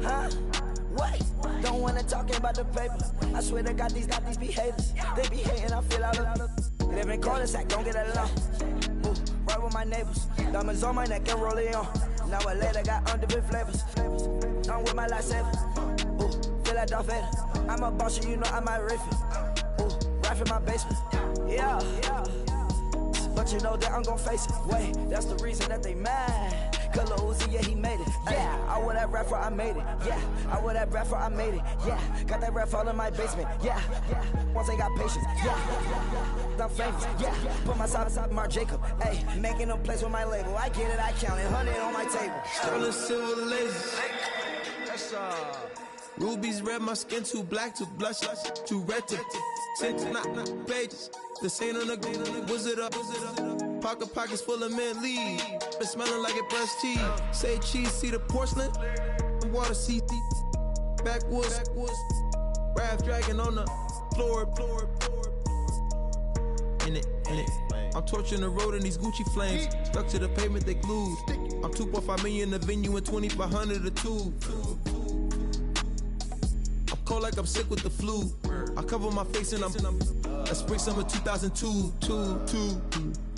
Huh? What? Don't wanna talk about the paper. I swear to God, these be haters. They be hating, I feel out of. Live in cul-de-sac, don't get along. Ooh, right with my neighbors. Diamonds on my neck and roll it on. Now I later got different flavors. I'm with my lifesaver. Ooh, feel like Darth Vader. I'm a boss, you know I might riff it. Ooh, right in my basement. Yeah. But you know that I'm gon' face it. Wait, that's the reason that they mad. Cause Lil Uzi, yeah, he made it. Yeah, I would that rap for I made it. Yeah, I would that rap for I made it. Yeah, got that rap all in my basement. Yeah, once I got patience. Yeah, I'm famous. Yeah, put myself inside Marc Jacob. Hey, making a place with my label. I get it, I count it. 100 on my table. Sterling silver lasers. That's rubies red, my skin too black to blush, too red to tint, not pages. The saint on the wizard up. Pockets full of mint leaves. Been smelling like it brushed teeth. Say cheese, see the porcelain. Water, see backwoods. Raft dragging on the floor. In it. I'm torching the road in these Gucci flames. Stuck to the pavement, they glued. I'm 2.5 million in the venue and 2,500 a tube. I'm cold like I'm sick with the flu. I cover my face and I'm spring summer 2002.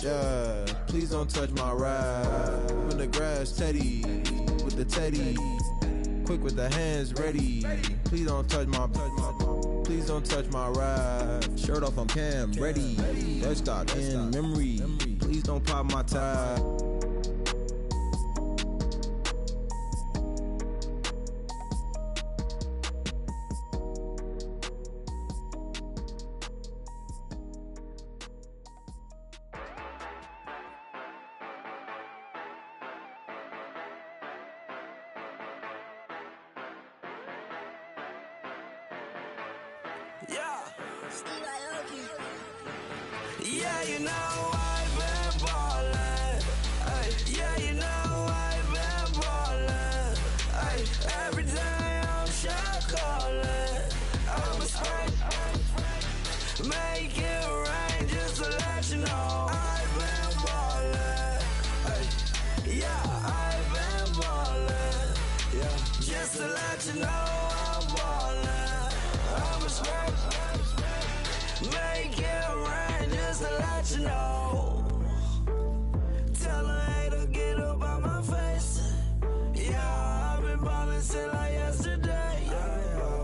Yeah, please don't touch my ride. In the grass, Teddy, with the Teddy. Quick with the hands ready. Please don't touch my ride. Shirt off, I'm Cam, ready. Dead stock in memory. Please don't pop my tie. Yeah, you know I've been ballin'. Ay, yeah, you know I've been ballin'. Ay, every day let you know I'm ballin'. I'm a scrap. Make it rain just to let you know. Tell her hater get up out my face. Yeah, I've been ballin' since like yesterday.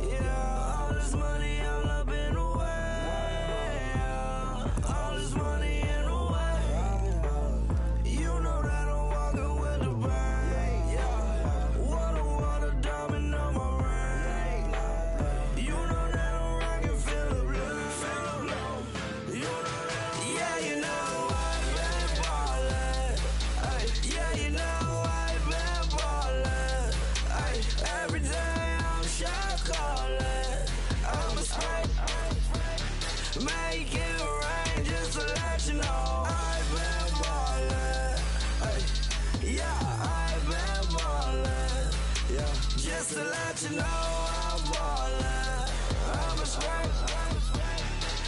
Yeah, all this money all up in the way. All this money in the way. You know that I'm walking with the bank. Yeah, water, diamond on my ring. You know that I'm rockin', feel the blue. You know that, yeah, you know I've been ballin'. Ay, yeah, you know I've been ballin'. Ay, every day I'm shot callin'. I'm a scrape. Make it rain just to let you know I've been ballin'. Ay, yeah, I've been ballin'. Yeah, just to let you know I'm ballin'. I'm a scrape.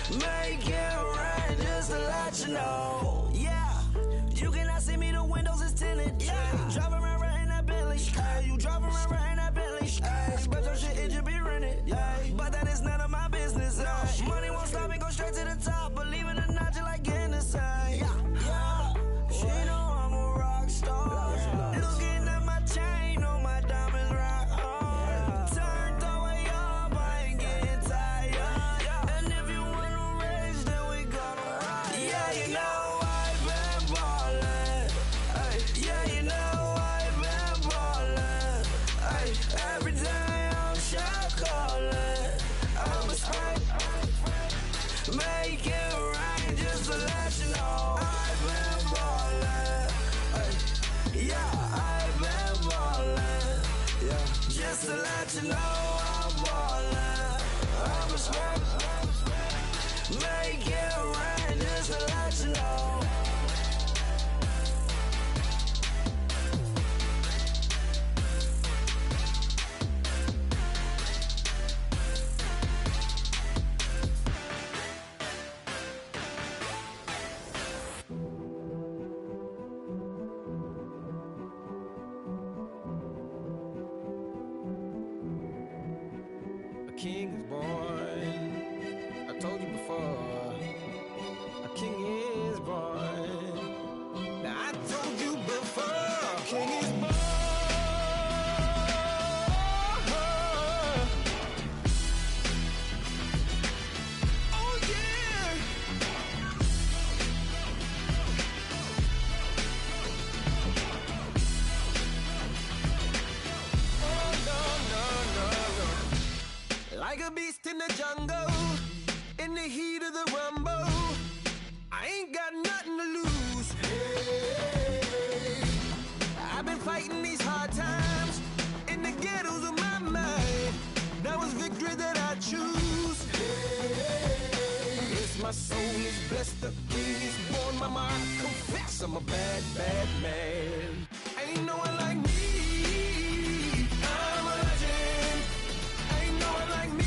Make it rain just to let you know. Yeah, you cannot see me, the windows is tinted. Yeah, driving around right in that Bentley. Hey, you driving around right in that Bentley. Hey, special shit, it should be rented. Yeah, but that is none of my business. Money won't stop me, go straight to the top. Believe it or not, you like getting the same. Yeah, she know I'm a rock star. Looking at my chain, on my diamonds rock hard. Turned the way up, I ain't getting tired. And if you wanna race, then we gonna ride. Yeah, you know I've been ballin'. Ay, yeah, you know I've been ballin'. Ay, every day I'm shot callin'. I'm a scrape. Make it rain just to let you know I've been ballin'. Ay, yeah, I've been ballin'. Yeah, just to let you know I'm ballin'. I'm a scrape. Make it rain just to let you know. A king is born. I told you before. A king is born. Now I told you before. A king is born. Oh yeah. Oh no. Like a beast in the jungle, in the heat of the rumble, I ain't got nothing to lose. Hey, I've been fighting these hard times in the ghettos of my mind. Now it's victory that I choose. Hey, yes, my soul is blessed, the king is born. Mama, I confess I'm a bad, bad man. Ain't no one like me. I'm a legend. Ain't no one like me.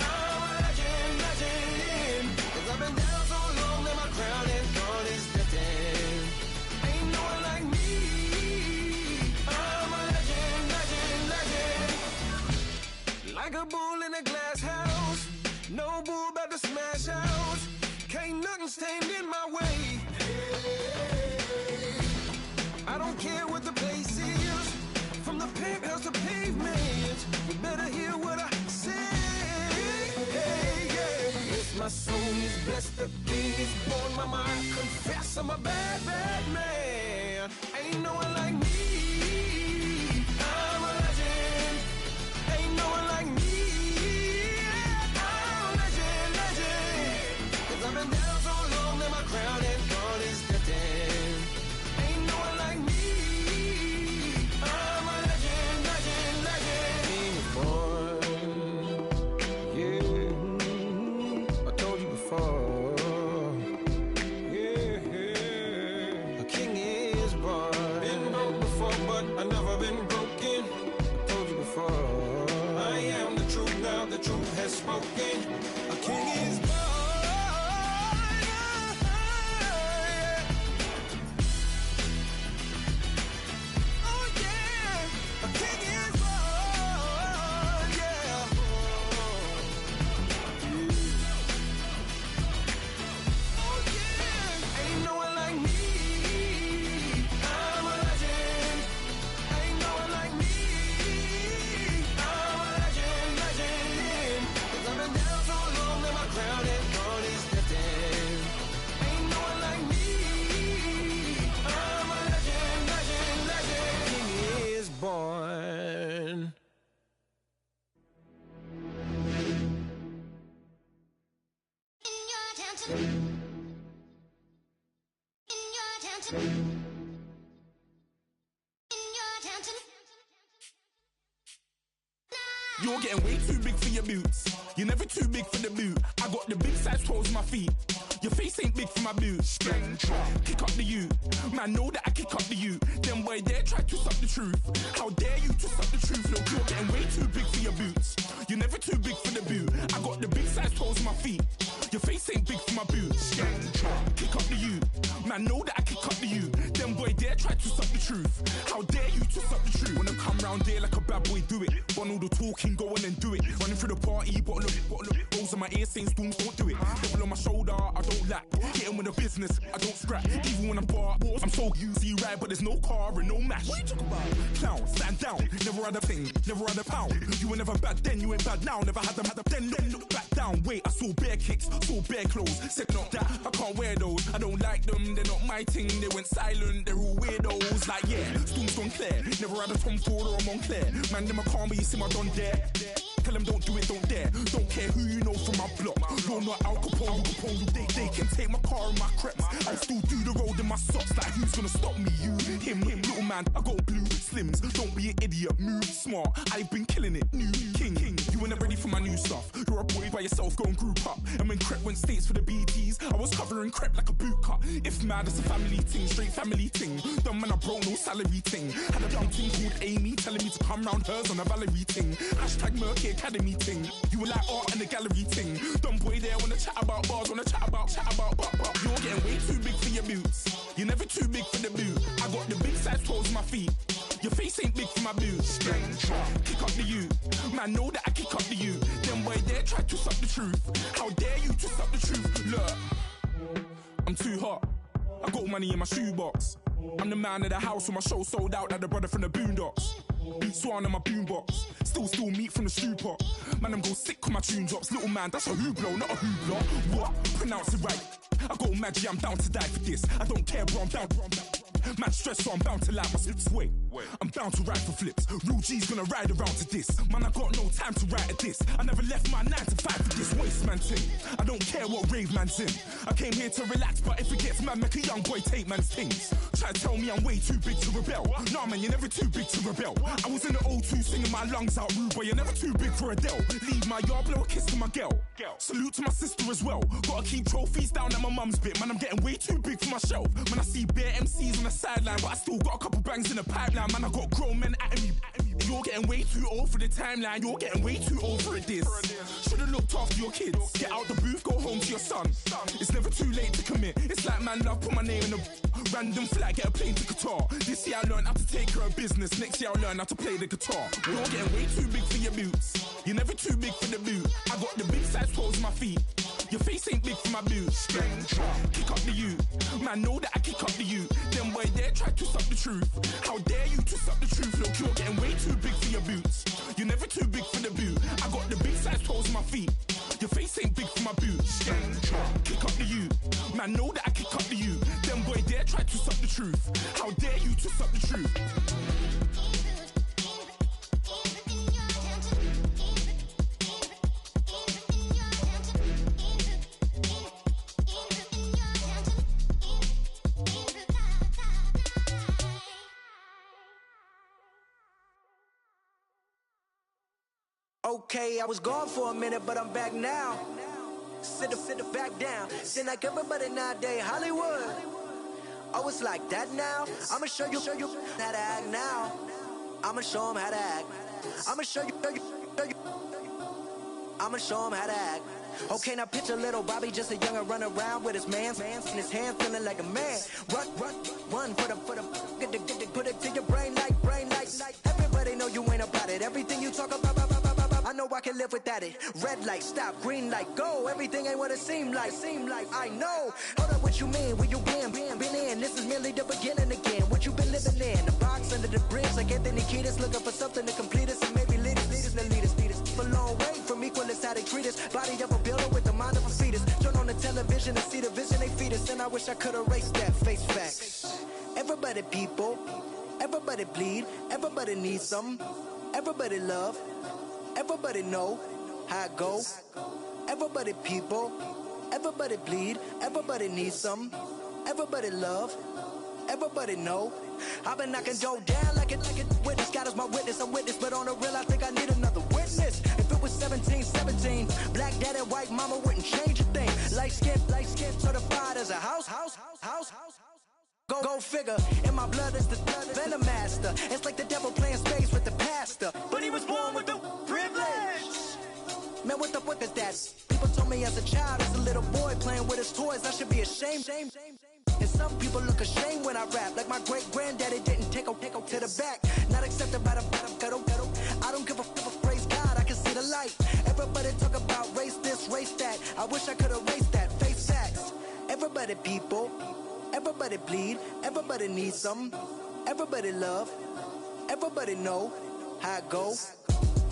I'm a legend, legend. 'Cause I've been down so long that my crown and thorn is destined. Ain't no one like me. I'm a legend, legend, legend. Like a bull in a glass house. No bull about to smash out. Can't nothing stand in my way. I don't care what the place is. From the penthouse to pavement, you better hear what I say. Hey, yeah. Yes, my soul is blessed, the king is born. Mama, I confess I'm a bad, bad man. Ain't no one like me. I'm a legend. Ain't no one like me. I'm a legend, legend. 'Cause I've been down so long that my crown and thorn is destined. Ain't no one like me. I'm a legend, legend, legend. King is born. Yeah, I told you before. Yeah, a king is born. Been broke before, but attention. You're getting way too big for your boots. You're never too big for the boot. I got the big size toes on my feet. Your face ain't big for my boots. Kick up the you. Man, know that I kick up the you. Them boy there try to suck the truth. How dare you to suck the truth? Look, you're getting way too big for your boots. You're never too big for the boot. I got the big size toes on my feet. Your face ain't big for my boots. Kick up the you. Man, know that I kick up the you. Them boy there try to suck the truth. How dare you to suck the truth? When I come round there like a bad boy, do it. Bun all the talking, go on and do it. Running through the party, bottle of rolls on my ear saying storms, don't do it. Double on my shoulder, I don't lack. Getting with the business, I don't scrap. Even when I'm bar, I'm so easy right, but there's no car and no mash. What you talk about? Clown, stand down. Never had a thing, never had a pound. You were never bad then, you ain't bad now. Never had them, then look back down. Wait, I saw bare kicks, saw bare clothes. Said not that, I can't wear those. I don't like them, they're not my thing. They went silent, they're all weirdos. Like yeah, Storm's gone clear. Never had a Tom Ford or a Montclair. Man, them a calm, but you see my done there. Tell them don't do it, don't dare. Don't care who you know from my block. You're not Al Capone, they can take my car and my creps. I'll still do the road in my socks. Like who's gonna stop me? You, him, little man. I got blue slims. Don't be an idiot, move smart. I've been killing it, new king. You ain't ready for my new stuff. You're a boy by yourself, go and group up. And when Crep went states for the BTs, I was covering Crep like a boot cut. If mad, it's a family thing, straight family thing. Dumb man, I broke no salary thing. Had a young thing called Amy telling me to come round hers on a Valerie thing. Hashtag Murky Academy thing. You were like art and the gallery thing. Dumb boy there wanna chat about bars, wanna chat about. You're getting way too big for your boots. You're never too big for the boot. I got the big size toes on my feet. Your face ain't big for my boots. Kick up the you. Man, know that I kick up the you. Them boy there try to suck the truth. How dare you to suck the truth? Look, I'm too hot. I got money in my shoebox. I'm the man of the house when my show sold out like the brother from the Boondocks. Beat Swan on my boombox. Still meat from the stew pot. Man, I'm go sick when my tune drops. Little man, that's a hooplo, not a hoopla. What? Pronounce it right. I go magic, I'm down to die for this. I don't care, bro, I'm down. Man stressed, so I'm bound to lie my slips. Wait, I'm bound to ride for flips. Real G's gonna ride around to this. Man, I got no time to write at this. I never left my 9 to 5 for this waste man thing. I don't care what rave man's in. I came here to relax, but if it gets mad, make a young boy take man's things. Try to tell me I'm way too big to rebel. Nah, man, you're never too big to rebel. I was in the O2 singing my lungs out, rude boy, you're never too big for Adele. Leave my yard, blow a kiss to my girl. Salute to my sister as well. Gotta keep trophies down at my mum's bit. Man, I'm getting way too big for my shelf. Man, I see bare MCs on the sideline, but I still got a couple bangs in the pipeline. Man, I got grown men at me. You're getting way too old for the timeline. You're getting way too old for this. Should've looked after your kids. Get out the booth, go home to your son. It's never too late to commit. It's like man love, put my name in a random flat, get a plane to Qatar. This year I learned how to take care of business. Next year I'll learn how to play the guitar. You're getting way too big for your boots. You're never too big for the boot. I got the big size toes on my feet. Your face ain't big for my boots. Kick up the you. Man, know that I kick up the you. Them boy there try to suck the truth. How dare you to suck the truth? Look, you're getting way too big for your boots. You're never too big for the boot. I got the big size toes on my feet. Your face ain't big for my boots. Kick up the you. Man, know that I kick up the you. Them boy there try to suck the truth. How dare you to suck the truth? Okay, I was gone for a minute, but I'm back now. Sit back down. Then like everybody nowadays, Hollywood. Oh, it's like that now? I'ma show you how to act now. I'ma show them how to act. I'ma show you. I'ma show them how to act. Okay, now picture little Bobby, just a young'un run around with his man's in his hand, feeling like a man. Run, put it to your brain like. Everybody know you ain't about it. Everything you talk about, I know I can live without it. Red light, stop, green light, go. Everything ain't what it seem like. I know. Hold up, what you mean? Where you been in? This is merely the beginning again. What you been living in? The box under the bridge, like Anthony Kiedis, looking for something to complete us and maybe lead us. A long way from equal is how they treat us. Body of a builder with the mind of a fetus. Turn on the television and see the vision they feed us. And I wish I could erase that. Face facts. Everybody people, everybody bleed, everybody needs some. Everybody love, everybody know how it go. Everybody people, everybody bleed, everybody needs some. Everybody love, everybody know. I've been knocking Joe down like it witness. God is my witness, I'm witness, but on the real I think I need another witness. If it was 17, black daddy, white mama wouldn't change a thing. Light skin, certified as a house. Go figure, in my blood is the venom master. It's like the devil playing spades with the pastor, but he was born with the privilege. Man, what the fuck is that? People told me as a child, as a little boy playing with his toys, I should be ashamed. And some people look ashamed when I rap, like my great granddaddy didn't take a to the back. Not accepted by the ghetto. I don't give a fuck, praise God, I can see the light. Everybody talk about race this, race that. I wish I could erase that, face facts. Everybody people, everybody bleed, everybody needs some. Everybody love, everybody know how it go.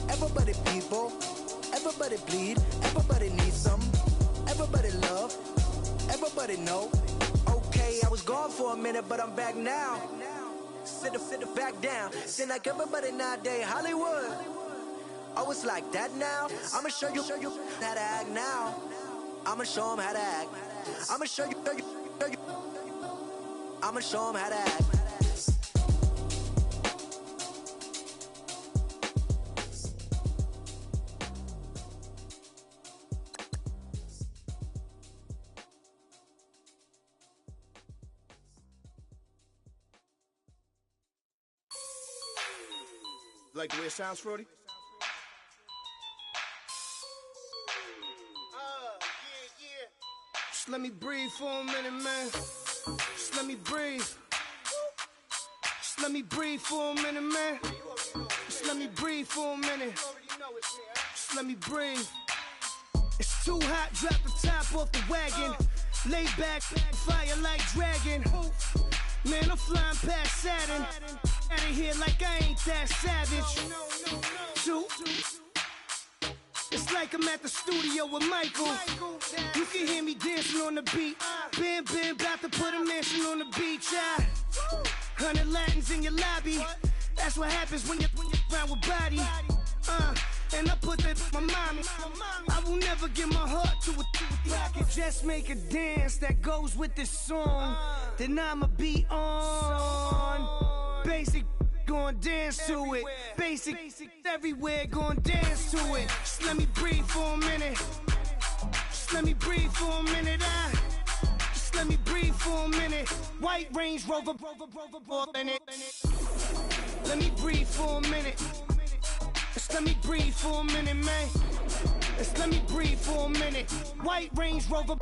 Everybody people, everybody bleed, everybody needs some. Everybody love, everybody know. Okay, I was gone for a minute, but I'm back now. Sit the back down. Seem like everybody nowadays Hollywood. Oh, it's like that now. I'ma show you how to act now. I'ma show them how to act. I'ma show you. I'ma show them how to act. Like the way it sounds, Frody? Yeah. Just let me breathe for a minute, man. Just let me breathe. Just let me breathe for a minute, man. Just let me breathe for a minute. Just let me breathe. It's too hot, drop the top off the wagon. Lay back, fire like dragon. Man, I'm flying past Saturn. Out of here like I ain't that savage. It's like I'm at the studio with Michael. You can hear me dancing on the beat. Bam, about to put a mansion on the beach. 100 Latins in your lobby. That's what happens when you're around with body. And I put that in my mommy. I will never give my heart to a I can just make a dance that goes with this song. Then I'ma be on. Basic, gon' dance to it. Basic, everywhere, gon' dance to it. Just let me breathe for a minute. Just let me breathe for a minute. Just let me breathe for a minute. White Range Rover, in it. Let me breathe for a minute. Just let me breathe for a minute, man. Just let me breathe for a minute. White Range Rover,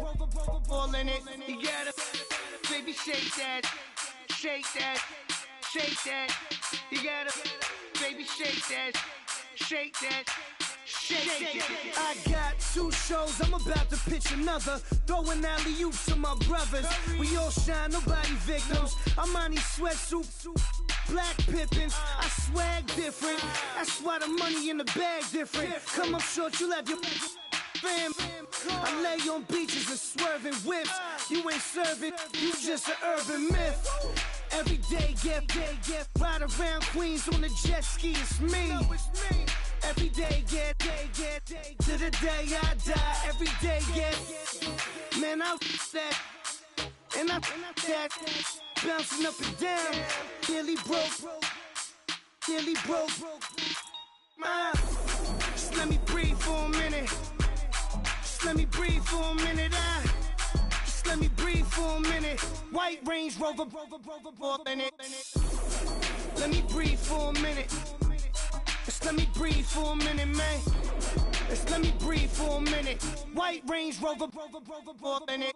in it. You gotta, baby, shake that, shake that. Shake that, you gotta, baby, shake that, shake that, shake that. I got 2 shows, I'm about to pitch another. Throwing alley-oops to my brothers. We all shine, nobody victims. I'm on these sweatsuits, black Pippins. I swag different, that's why the money in the bag different. Come up short, you'll have your fam. I lay on beaches and swerving whips. You ain't serving, you just an urban myth. Every day, get ride around Queens on a jet ski, it's me. Every day, get to the day I die. Every day, get, man, I that, and I that, bouncing up and down, nearly broke. Just let me breathe for a minute. Just let me breathe for a minute. Let me breathe for a minute. White Range Rover, in it. Let me breathe for a minute. Just let me breathe for a minute, man. Just let me breathe for a minute. White Range Rover, in it.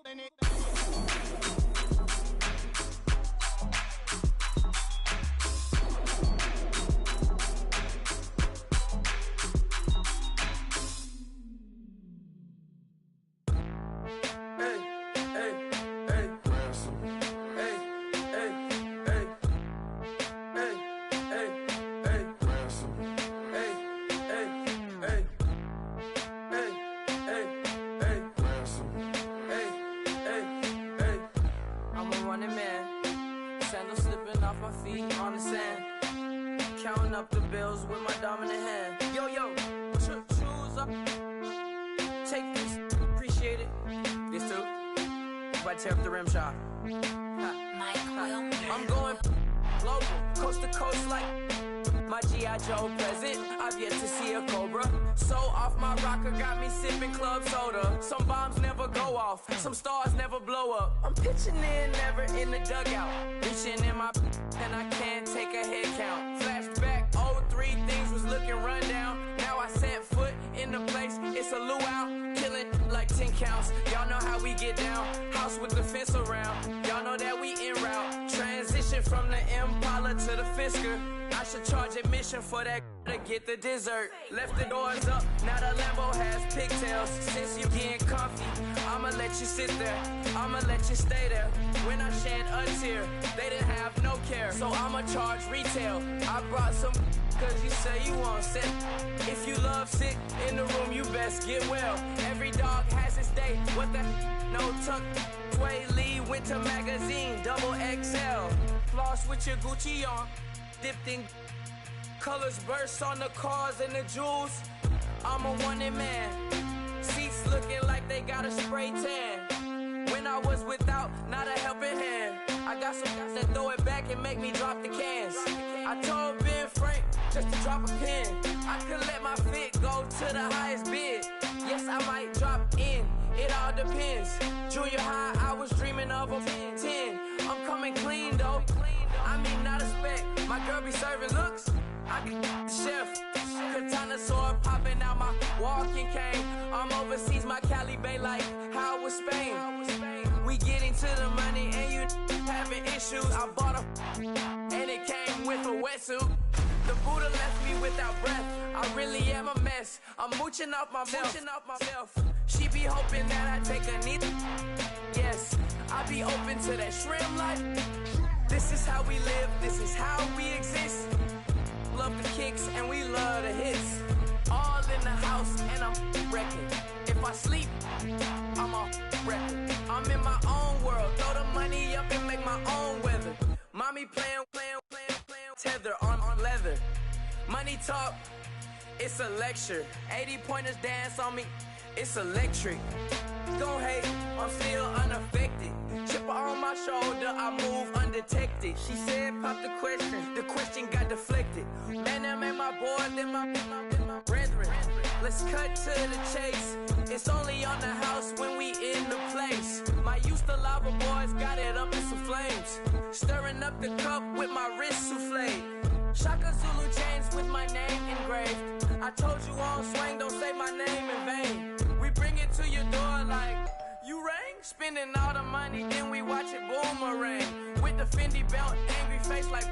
counting up the bills with my dominant hand. Yo, choose up. Take this, appreciate it. This too. If I tear up the rim shot. I'm going global, coast to coast like my G.I. Joe present. I've yet to see a Cobra. So off my rocker got me sipping club soda. Some bombs never go off, some stars never blow up. I'm pitching in, never in the dugout. Reaching in my and I can't take a head count. Flashback, 03, things was looking run down. Now I set foot in the place, it's a luau. Killing like 10 counts, y'all know how we get down. House with the fence around, y'all know that we en route. Transition from the Impala to the Fisker. I should charge admission for that to get the dessert. Left the doors up, now the Lambo has pigtails. Since you getting comfy, I'ma let you sit there, I'ma let you stay there. When I shed a tear, they didn't have no care. So I'ma charge retail. I brought some cause you say you want sick. If you love sick in the room, you best get well. Every dog has its day, what the no tuck. Sway Lee Winter Magazine, double XL. Floss with your Gucci on, dipped in colors burst on the cars and the jewels. I'm a wanted man, seats looking like they got a spray tan. When I was without, not a helping hand. I got some guys that throw it back and make me drop the cans. I told Ben Frank just to drop a pin. I could let my fit go to the highest bid. Yes, I might drop in, it all depends. Junior high, I was dreaming of a 10. I'm coming clean though, I mean not a spec. My girl be serving looks, I get the chef. Katana sword popping out my walking cane. I'm overseas, my Cali Bay like how was Spain. We getting to the money and you having issues. I bought a and it came with a wetsuit. The Buddha left me without breath. I really am a mess. I'm mooching off myself. She be hoping that I take a knee. Yes, I be open to that shrimp life. This is how we live, this is how we exist. Love the kicks and we love the hits. All in the house and I'm wrecking. If I sleep, I'm a wrecker. I'm in my own world, throw the money up and make my own weather. Mommy playing, tether on leather. Money talk, it's a lecture. 80 pointers dance on me, it's electric. Don't hate, I'm still unaffected. Chipper on my shoulder, I move undetected. She said pop the question got deflected. Man, that made my boy, then my brethren. Let's cut to the chase. It's only on the house when we in the place. My used to lava boys got it up in some flames. Stirring up the cup with my wrist souffle. Shaka Zulu chains with my name engraved. I told you on swing, don't say my name in vain. We bring it to your door like, you rang? Spending all the money, then we watch it boomerang. With the Fendi belt, angry face like,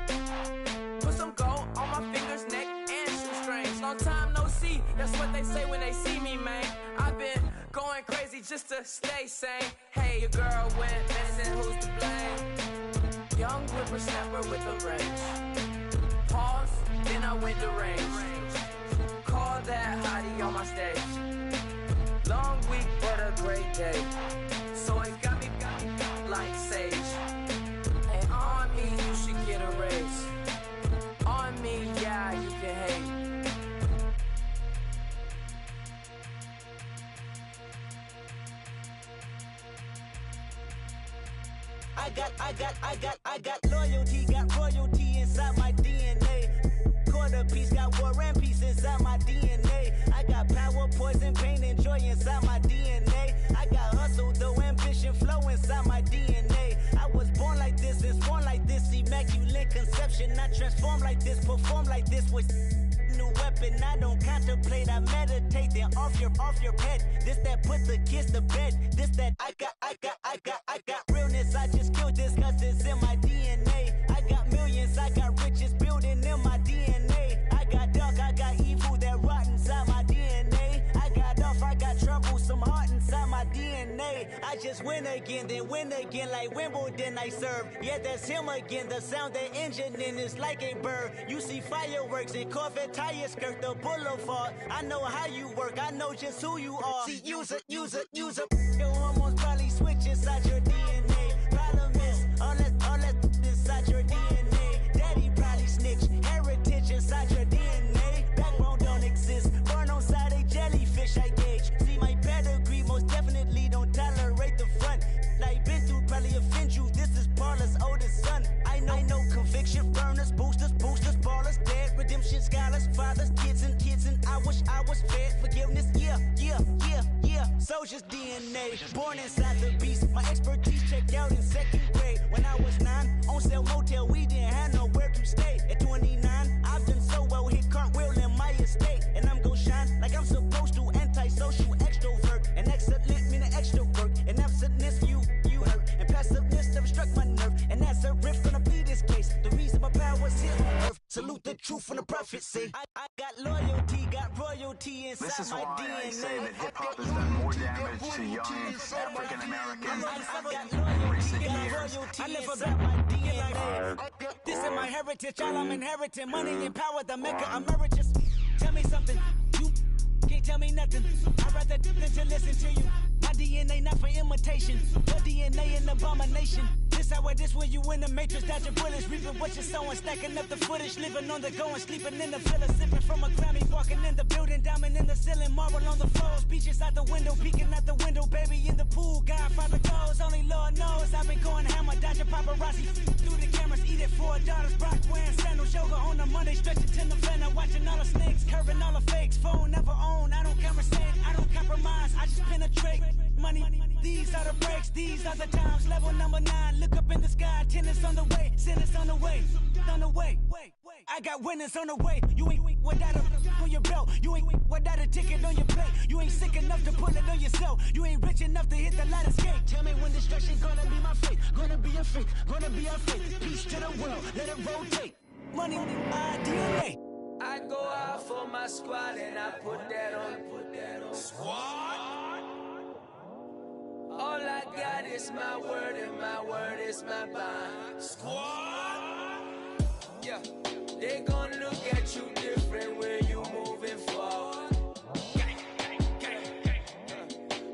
put some gold on my fingers, neck, and shoestrings. Long time no see, that's what they say when they see me, man. I've been going crazy just to stay sane. Hey, your girl went missing, who's to blame? Young whippersnapper with a range. Pause, then I went to range. Call that hottie on my stage. Long week, but a great day. So it got me like sage. And on me, you should get a raise. On me, yeah, you can hate. I got loyalty, got royalty inside my DNA. Quarter piece, got war and peace inside my DNA. I got power, poison, pain, and joy inside my DNA. I got hustle, though ambition, flow inside my DNA. I was born like this, it's born like this, immaculate conception. I transform like this, perform like this with new weapon. I don't contemplate, I meditate. Then off your head. This that put the kids to bed. This that I got realness. I just killed this cause it's in my DNA. I got millions, I got riches building in my DNA. I got dark, I got evil that rot inside my DNA. I got off, I got trouble, some heart inside my DNA. I just win again, then win again like Wimbledon I serve. Yeah, that's him again, the sound that engine in is like a bird. You see fireworks and Corvette tires skirt the boulevard. I know how you work, I know just who you are. See, use it. Your hormones probably switch inside your DNA. Problem is, all that inside your DNA. Daddy probably snitch, heritage inside I was fed forgiveness, yeah. Soldier's DNA, born inside the beast. My expertise checked out in 2nd grade. When I was 9, on sale motel, we didn't have nowhere to stay. At 29, I've done so well, hit cartwheel in my estate. And I'm gon' shine like I'm supposed to, antisocial extrovert. And excellent meaning extra work. And absentness, you hurt. And passiveness never struck my nerve. And that's a riff, gonna be this case. The reason my power's here on earth. Salute the truth from the prophecy. I got loyalty, got royalty inside this is my why DNA. I say that hip-hop has done more damage to young African Americans in recent years. I live about my DNA. This is my heritage, all I'm inheriting. Money and power, the maker emeritus. Tell me something, you can't tell me nothing. I'd rather than to listen to you. My DNA not for imitation, your DNA an abomination. This how it is when you in the matrix, dodging bullets, reaping what you're sowing, stacking up the footage, living on the go and sleeping in the villa, sipping from a Grammy, walking in the building, diamond in the ceiling, marble on the floors, beaches out the window, peeking out the window, baby in the pool, Godfather goes, only Lord knows I've been going hammer, dodging paparazzi through the cameras, eat it for daughters, Brock wearing sandals, yoga on a Monday, stretching to November, watching all the snakes, curving all the fakes, phone never own, I don't conversate, I don't compromise, I just penetrate. Money, these are the breaks, these are the times. Level number 9, look up in the sky. Tennis on the way, sinners on the way, on the way. I got winners on the way. You ain't without a on your belt. You ain't without a ticket on your plate. You ain't sick enough to pull it on yourself. You ain't rich enough to hit the ladder skate. Tell me when destruction gonna be my fate. Gonna be a fate, gonna be a fate. Peace to the world, let it rotate. Money, DNA. I go out for my squad and I put that on. Squad. All I got is my word and my word is my bond. Squad. Yeah, they gon' look at you different when you moving forward.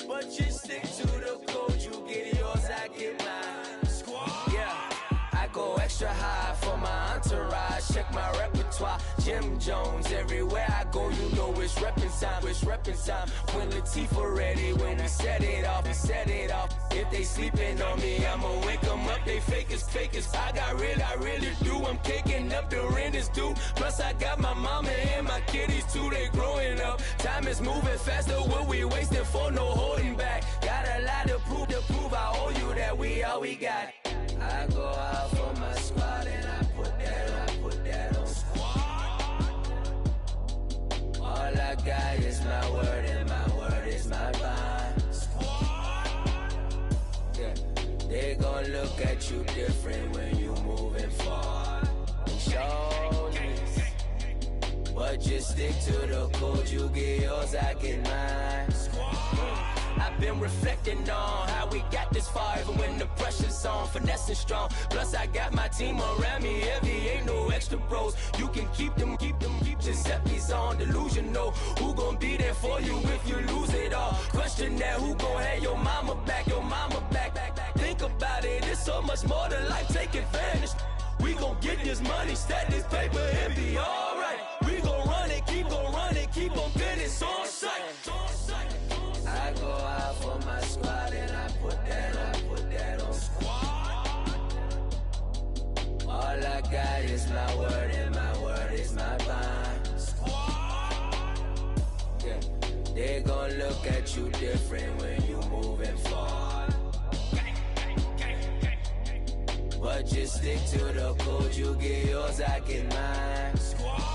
But you stick to the code, you get yours, I get mine. Squad. Yeah, I go extra high for my entourage. Check my repertoire, Jim Jones. Everywhere I go, you know it's reppin' time. It's reppin' time. When Latifah ready, when we set it off, we set it off. If they sleeping on me, I'ma wake them up. They fakers. I really do. I'm kicking up, the rent is due. Plus I got my mama and my kiddies too. They growing up. Time is moving faster. What we wasting for? No holding back. Got a lot to prove. I owe you that we all we got. I go out for my squad and I put that on squad. All I got is my word and my word is my bond. Squad. Yeah, they gon' look at you different when you moving forward. Show this, but just stick to the code. You get yours, I get mine. Squad. I've been reflecting on how we got this far, even when the pressure's on, finessing strong. Plus I got my team around me heavy, ain't no extra bros. You can keep them. Giuseppe's on delusional. Who gon' be there for you if you lose it all? Question that, who gon' have your mama back? Think about it, it's so much more to life, take advantage. We gon' get this money, stack this paper and be alright. We gon' run it, keep on business on sight. I go out for my squad and I put that on squad. All I got is my word and my word is my bond. Squad. Yeah, they gon' look at you different when you moving forward. But just stick to the code, you get yours, I get mine. Squad.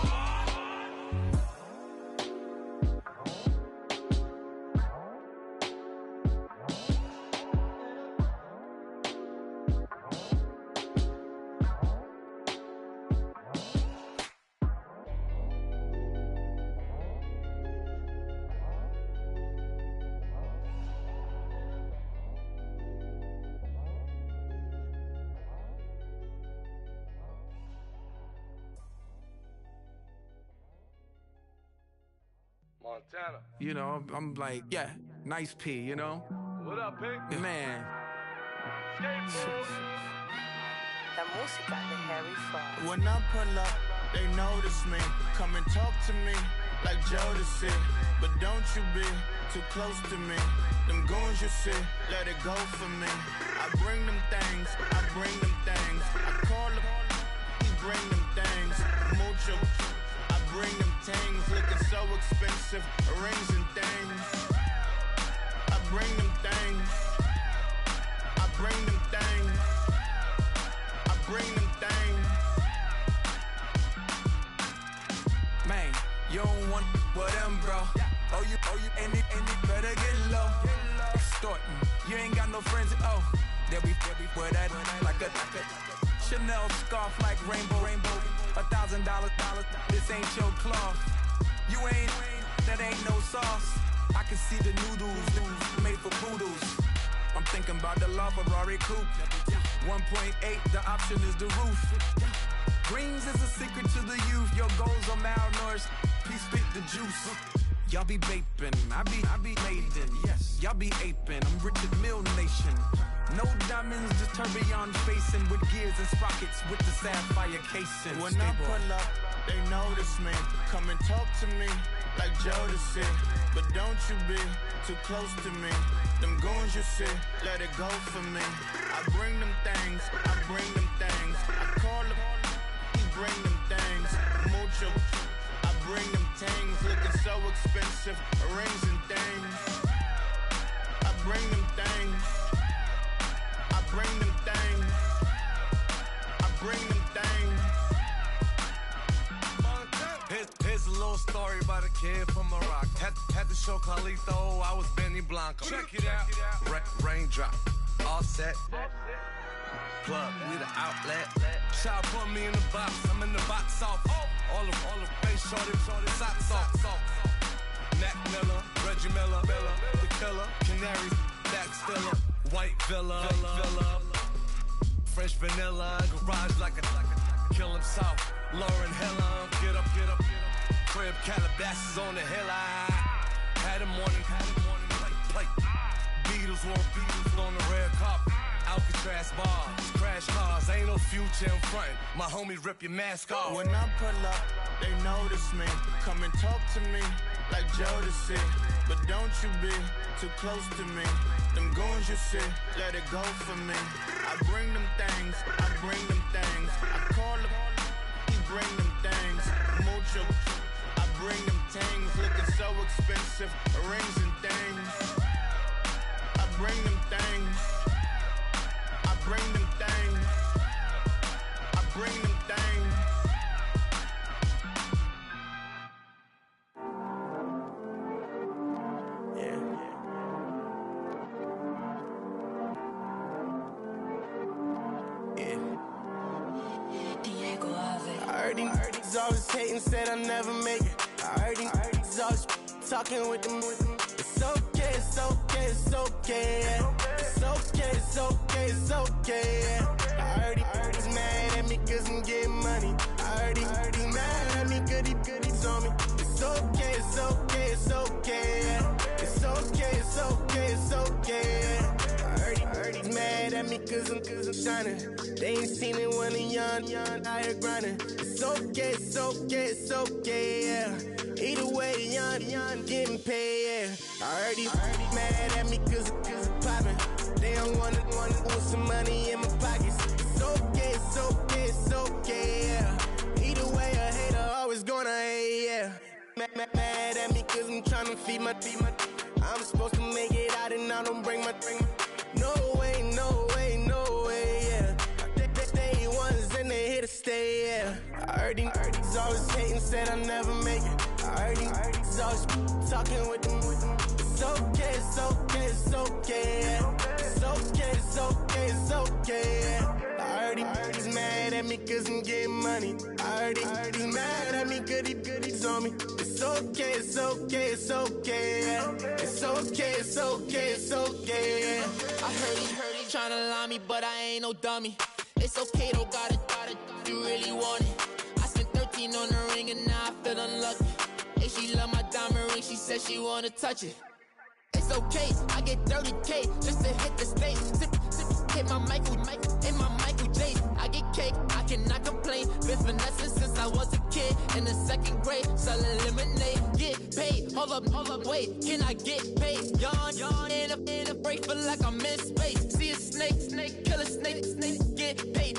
Montana. You know, I'm like, yeah, nice P, you know? What up, Pink? Man. When I pull up, they notice me. Come and talk to me like Jodeci. But don't you be too close to me. Them goons you see, let it go for me. I bring them things, I call them, he bring them things. Mucho, I bring them things, looking so expensive, rings and things. I bring them things. I bring them things. I bring them things. Man, you don't want with them, bro. Oh, you, and it better get low. Extorting, you ain't got no friends. Oh, they'll be for that like a Chanel scarf like rainbow. $1,000, this ain't your cloth. You ain't, that ain't no sauce. I can see the noodles made for poodles. I'm thinking about the La Ferrari coupe. 1.8, the option is the roof. Greens is a secret to the youth. Your goals are malnourished. Please spit the juice. Y'all be vaping, I be laden. Yes, y'all be aping. I'm Richard Mill Nation. No diamonds, just tourbillon facing with gears and sprockets with the sapphire casing. When I pull up, they notice me. Come and talk to me like Jodeci. But don't you be too close to me. Them goons you see, let it go for me. I bring them things, I bring them things. I call them, he bring them things. Mucho, I bring them things. Looking so expensive, rings and things. I bring them things. I bring them things. I bring them things. Here's a little story about a kid from Morocco. Had to show Carlito I was Benny Blanco. Check it out. Raindrop, all set. Plug, we the outlet. Shot put me in the box. I'm in the box off. All the face shorty, socks off. Mac Miller, Reggie Miller, the killer, Canary, back stiller, white villa, French vanilla, garage like a kill himself. Lauren Hiller, get up. Crib Calabasas on the hill. I had him morning plate. Beatles on the red carpet. Alcatraz bars, crash cars, ain't no future in front. My homie rip your mask off. When I pull up, they notice me. Come and talk to me like Jodeci. But don't you be too close to me. Them goons you see, let it go for me. I bring them things, I bring them things. I call them, he bring them things. Mucho, I bring them things. Looking so expensive, rings and things. I bring them things. I bring them things. I bring them things. I heard these always hating, said I'll never make it. I heard these always talking with them. It's okay, it's okay, it's okay. Yeah. It's okay, it's okay, it's okay. Yeah. I heard he's mad at me cause I'm getting money. I heard he's mad at me cause he's on me. It's okay, it's okay, it's okay. Yeah. It's okay, it's okay, it's okay. Yeah. I heard he's mad at me cause I'm shining. They ain't seen it when I'm young, out here grinding. It's okay, it's okay, it's okay, yeah. Either way, young, getting paid, yeah. I heard he's mad at me cause I'm poppin'. They don't wanna put some money in my pockets. It's okay, it's okay, it's okay, yeah. Either way, a hater always gonna hate, yeah. Mad at me cause I'm tryna feed my I'm supposed to make it out and I don't bring my No way, no way, no way, yeah. They ones and they here to stay, yeah. I heard he's always hating, said I'll never make it. I heard he's always talking with them. It's okay, it's okay, it's okay, yeah. It's okay, it's okay, it's okay, yeah. I heard he's mad at me cause I'm getting money. I heard he's mad at me cause he's on me. It's okay, it's okay, it's okay, yeah. It's okay, it's okay, it's okay, yeah. I heard he tryna lie me, but I ain't no dummy. It's okay though, got it, you really want it. I spent 13 on the ring and now I feel unlucky. Hey, she love my diamond ring, she said she wanna touch it. It's okay, I get 30K just to hit the stage. Sip, hit my Michael in my Michael J. I get cake, I cannot complain. Been finessing since I was a kid in the 2nd grade, selling lemonade. Get paid, hold up, wait, can I get paid? Yawn in a break, feel like I'm in space. See a snake, kill a snake, get paid.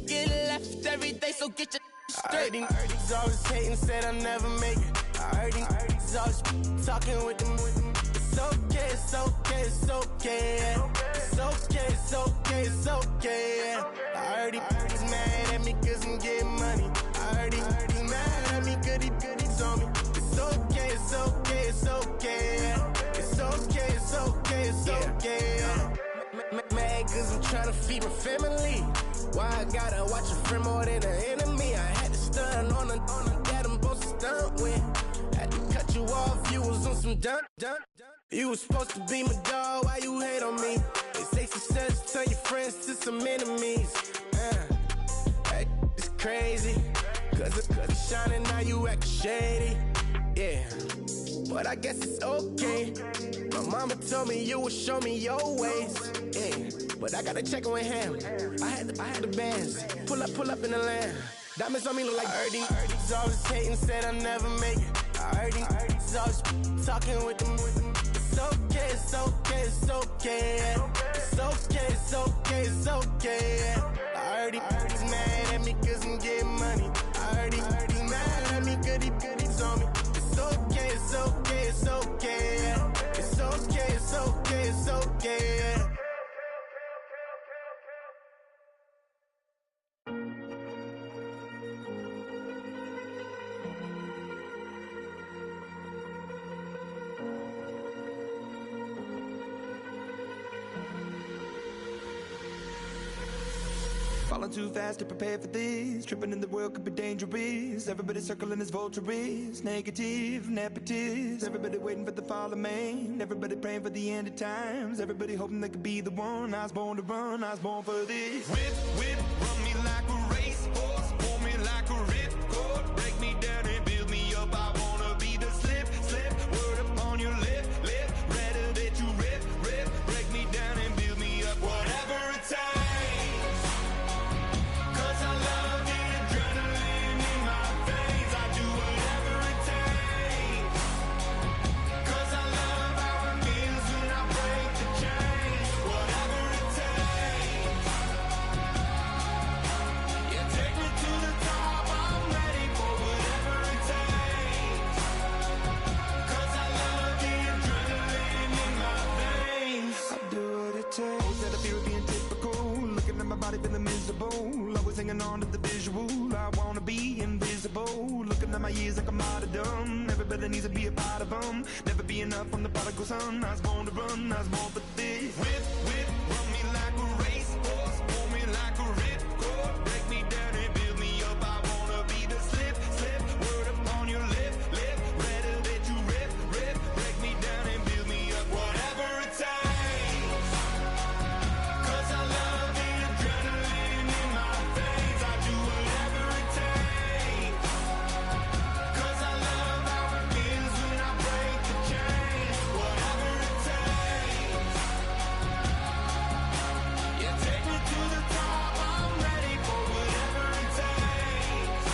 Get left every day, so get your straight. I heard he's always hating, said I'll never make it. I heard he's all this talking with them. It's okay, it's okay, it's okay. It's okay, it's okay, it's okay. I heard he's mad at me cause I'm getting money. I heard he's mad at me cause he's on me. It's okay, it's okay, it's okay. It's okay, it's okay, it's okay. Mad cause I'm trying to feed my family. Why I gotta watch a friend more than an enemy? I had to stun on the that I'm supposed to stunt with. Had to cut you off, you was on some dun. You was supposed to be my dog, why you hate on me? They say success turn your friends to some enemies. Hey, it's crazy. Cause it's shining, now you acting shady. Yeah, but I guess it's okay. My mama told me you would show me your ways. Yeah, but I gotta check with him. I had the bands. Pull up in the land. Diamonds on me look like Ernie. He's always hating, said I never make it. I heard he's always talking with them. It's okay, it's okay, it's okay. It's okay, it's okay, it's okay. I heard he's mad at me cause I'm getting money. I heard he's mad at me cause he's on me. It's okay, it's okay, it's okay. It's okay, it's okay, it's okay. Falling too fast to prepare for this. Tripping in the world could be dangerous. Everybody circling as vultures. Negative, nepotist. Everybody waiting for the fall of man. Everybody praying for the end of times. Everybody hoping they could be the one. I was born to run, I was born for this. Whip, run me like a racehorse. Pull me like a ripcord. Break me down and build me up. I wanna be the slip. Word upon your lip. Rather that you rip. Break me down and build me up. Whatever it takes. Feeling miserable, always hanging on to the visual. I wanna be invisible, looking at my years like a martyrdom. Everybody needs to be a part of them. Never be enough from the prodigal son. I was born to run, I was born for this. Whip, run me like a racehorse. Pull me like a ripcord. Break me down and build me up. I wanna be the slip. Word upon your lip. Rather that you rip. Break me down and build me up. Whatever it takes. Cause I love the adrenaline in my veins. I do whatever it takes. Cause I love how it feels when I break the chains. Whatever it takes. Yeah, take me to the top. I'm ready for whatever it takes.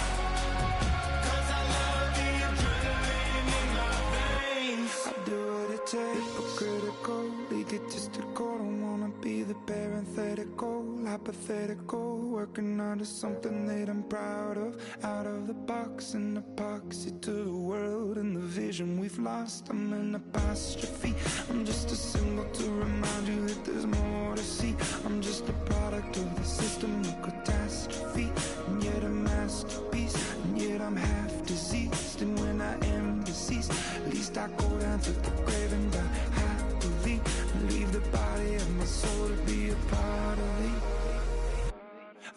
Cause I love the adrenaline in my veins. I do what it takes. Hypocritical, egotistical. Don't wanna be the parenthetical, hypothetical. Working onto something that I'm proud of. Out of the box, an epoxy to the world and the vision we've lost. I'm an apostrophe. I'm just a symbol to remind you that there's more to see. I'm just a product of the system of catastrophe, and yet a masterpiece, and yet I'm half diseased. And when I am deceased, at least I go down to the grave and die happily, and leave the body of my soul to be a part of me.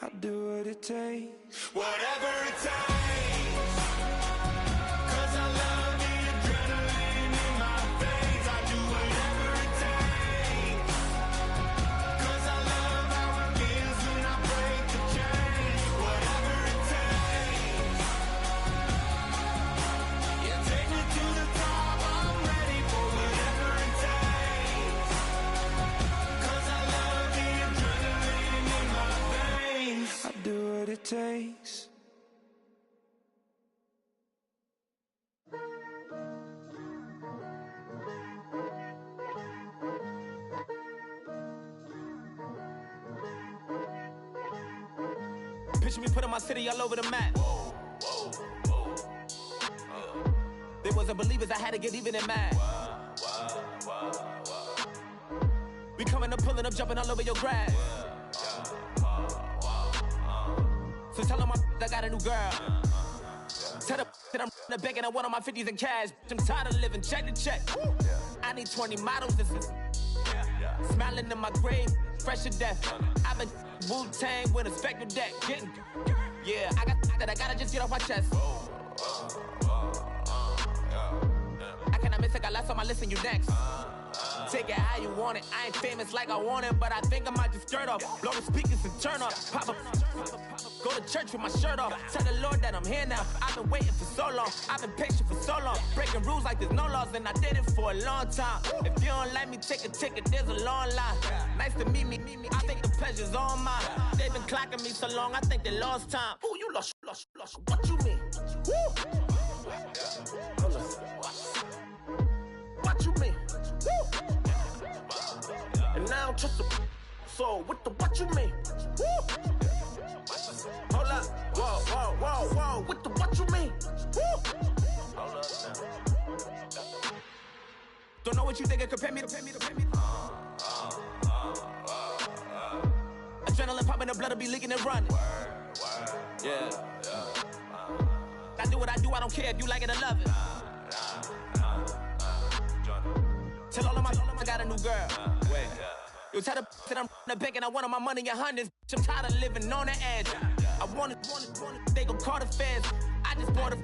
I do what it takes. Whatever it takes. Cause I love the adrenaline in my veins. I do whatever it takes. Cause I love how it feels when I break the chains. Whatever it takes. Yeah, take me to the top. I'm ready for whatever it takes. Cause I love the adrenaline in my veins. I do what it takes. Picture me putting my city all over the map. They wasn't believers, I had to get even and mad. We coming up, pulling up, jumping all over your grass. So tell them I got a new girl. Tell them that I'm in the bank and I want all my 50s in cash. I'm tired of living check to check. I need 20 models. This is smiling in my grave, fresh to death. I've been Wu-Tang with a spectral deck. Getting, yeah, I got that. I gotta just get off my chest. I cannot miss it. I last on my list and you next. Take it how you want it. I ain't famous like I want it, but I think I might just skirt off. Blow the speakers and turn up. Pop up. Go to church with my shirt off. Tell the Lord that I'm here now. I've been waiting for so long. I've been patient for so long. Breaking rules like there's no laws, and I did it for a long time. If you don't like me, take a ticket. There's a long line. Nice to meet me. I think the pleasure's all mine. They've been clocking me so long, I think they lost time. Ooh, you lost. What you mean? Woo! What you mean? Woo! And now I don't trust the so what you mean? Woo! Hold up, whoa, what you mean? Woo! Hold up now. Don't know what you think it compare me to. Adrenaline popping, the blood will be leaking and running. Yeah. I do what I do, I don't care if you like it or love it. Tell all of my I got a new girl. Wait. You tell the that I'm in the bank and I want all my money in hundreds. I'm tired of living on the edge. I want it, they gon' call the feds. I just bought a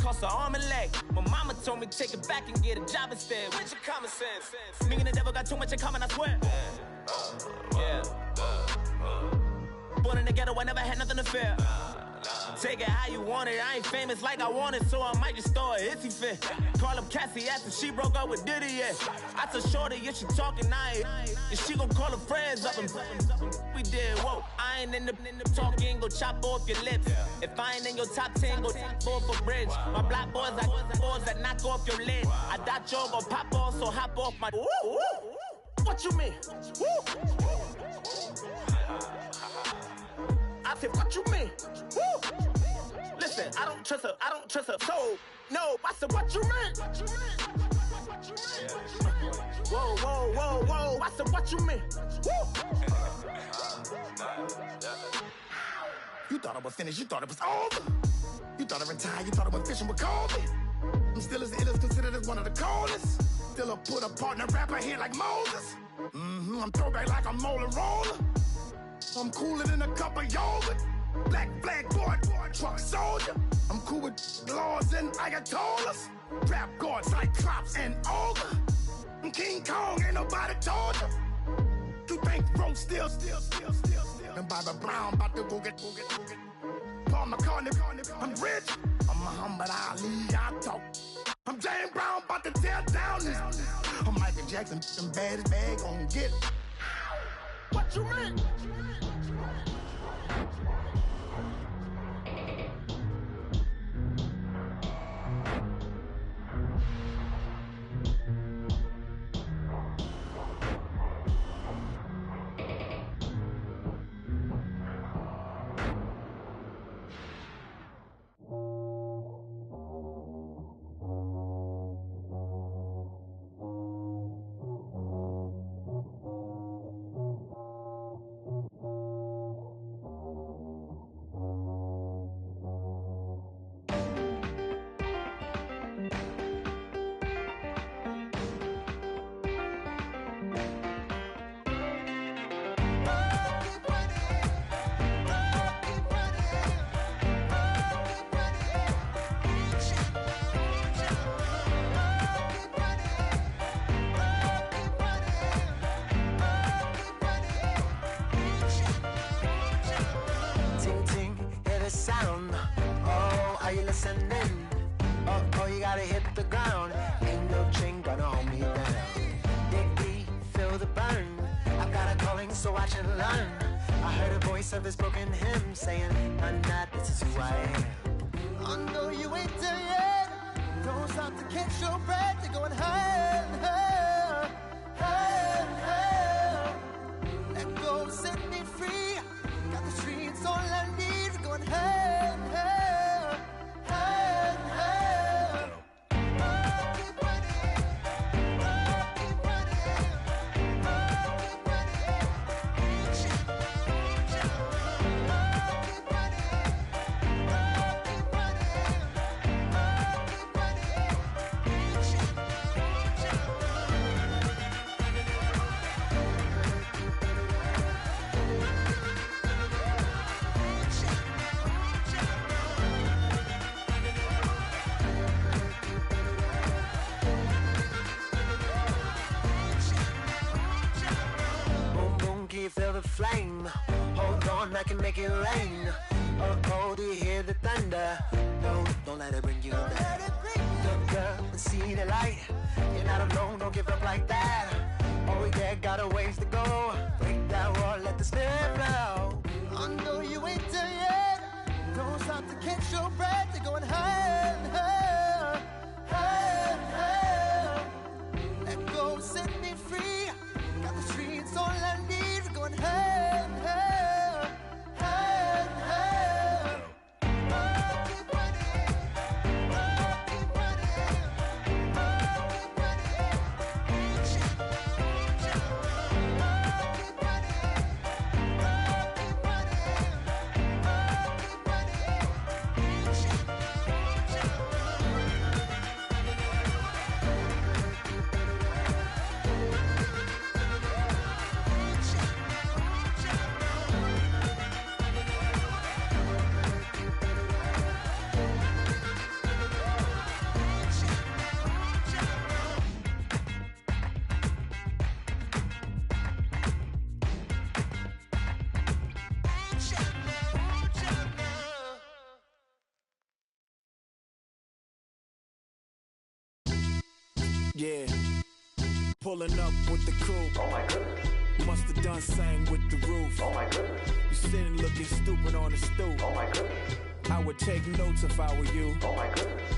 cost an arm and leg. My mama told me take it back and get a job instead. Where's your common sense? Me and the devil got too much in common, I swear. Yeah. Born in the ghetto, I never had nothing to fear. Take it how you want it. I ain't famous like I want it, so I might just throw a hissy fit. Call up Cassie after she broke up with Diddy, yeah. I told Shorty if she talking, I ain't. And she gon' call her friends up and we did, whoa. I ain't in the talking, go chop off your lips. If I ain't in your top 10, go top off a bridge. My black boys like boys that knock off your lid. I thought y'all gon' pop off, so hop off my. What you mean? I said, what you mean? Woo! Listen, I don't trust her. So, no, I said, what you mean? Whoa. I said, what you mean? Woo! You thought I was finished, you thought it was over. You thought I retired, you thought I went fishing with Kobe. I'm still as ill as considered as one of the coldest. Still a put a partner rapper here like Moses. I'm throwback like a molar roller. I'm cooler than a cup of yogurt. Black flag boy, truck soldier. I'm cool with laws and ayatollahs. Rap gods like Klops and Olga. I'm King Kong, ain't nobody told you. You think Rome still. And Bobby Brown about to go get. Paul McCartney, I'm rich. I'm Muhammad Ali, I talk. I'm James Brown, about to tear down this. I'm Michael Jackson, them bad as bad gon' get. What you mean? Oh, you gotta hit the ground. Ain't no chain gonna hold me down. Dig deep, feel the burn. I've got a calling, so watch and learn. I heard a voice of his broken hymn saying, "None that this is who I am." I know you ain't there yet. Don't stop to catch your breath. You're going higher and higher, higher and higher. Let go, set me free. Got the streets all I need. Going higher and higher, higher and higher. flame. Hold on, I can make it rain. Oh, do you hear the thunder? No, don't let it bring you down. Look up and see the light. You're not alone, don't give up like that. Oh yeah, got a ways to go. Break that wall, let the spirit flow. I know you ain't done yet. Don't stop to catch your breath. You're going higher and higher, higher and higher. Let go, set me free. Got the streets all I need. We're going higher and higher, higher and higher. Oh, keep running. Oh, keep running. Oh, keep running. Reach out, reach out. Oh, keep running. Oh, keep running. Oh, keep running. Reach out, reach out. Yeah, pulling up with the coupe. Oh my goodness. Must have done same with the roof. Oh my goodness. You sitting looking stupid on the stoop. Oh my goodness. I would take notes if I were you. Oh my goodness.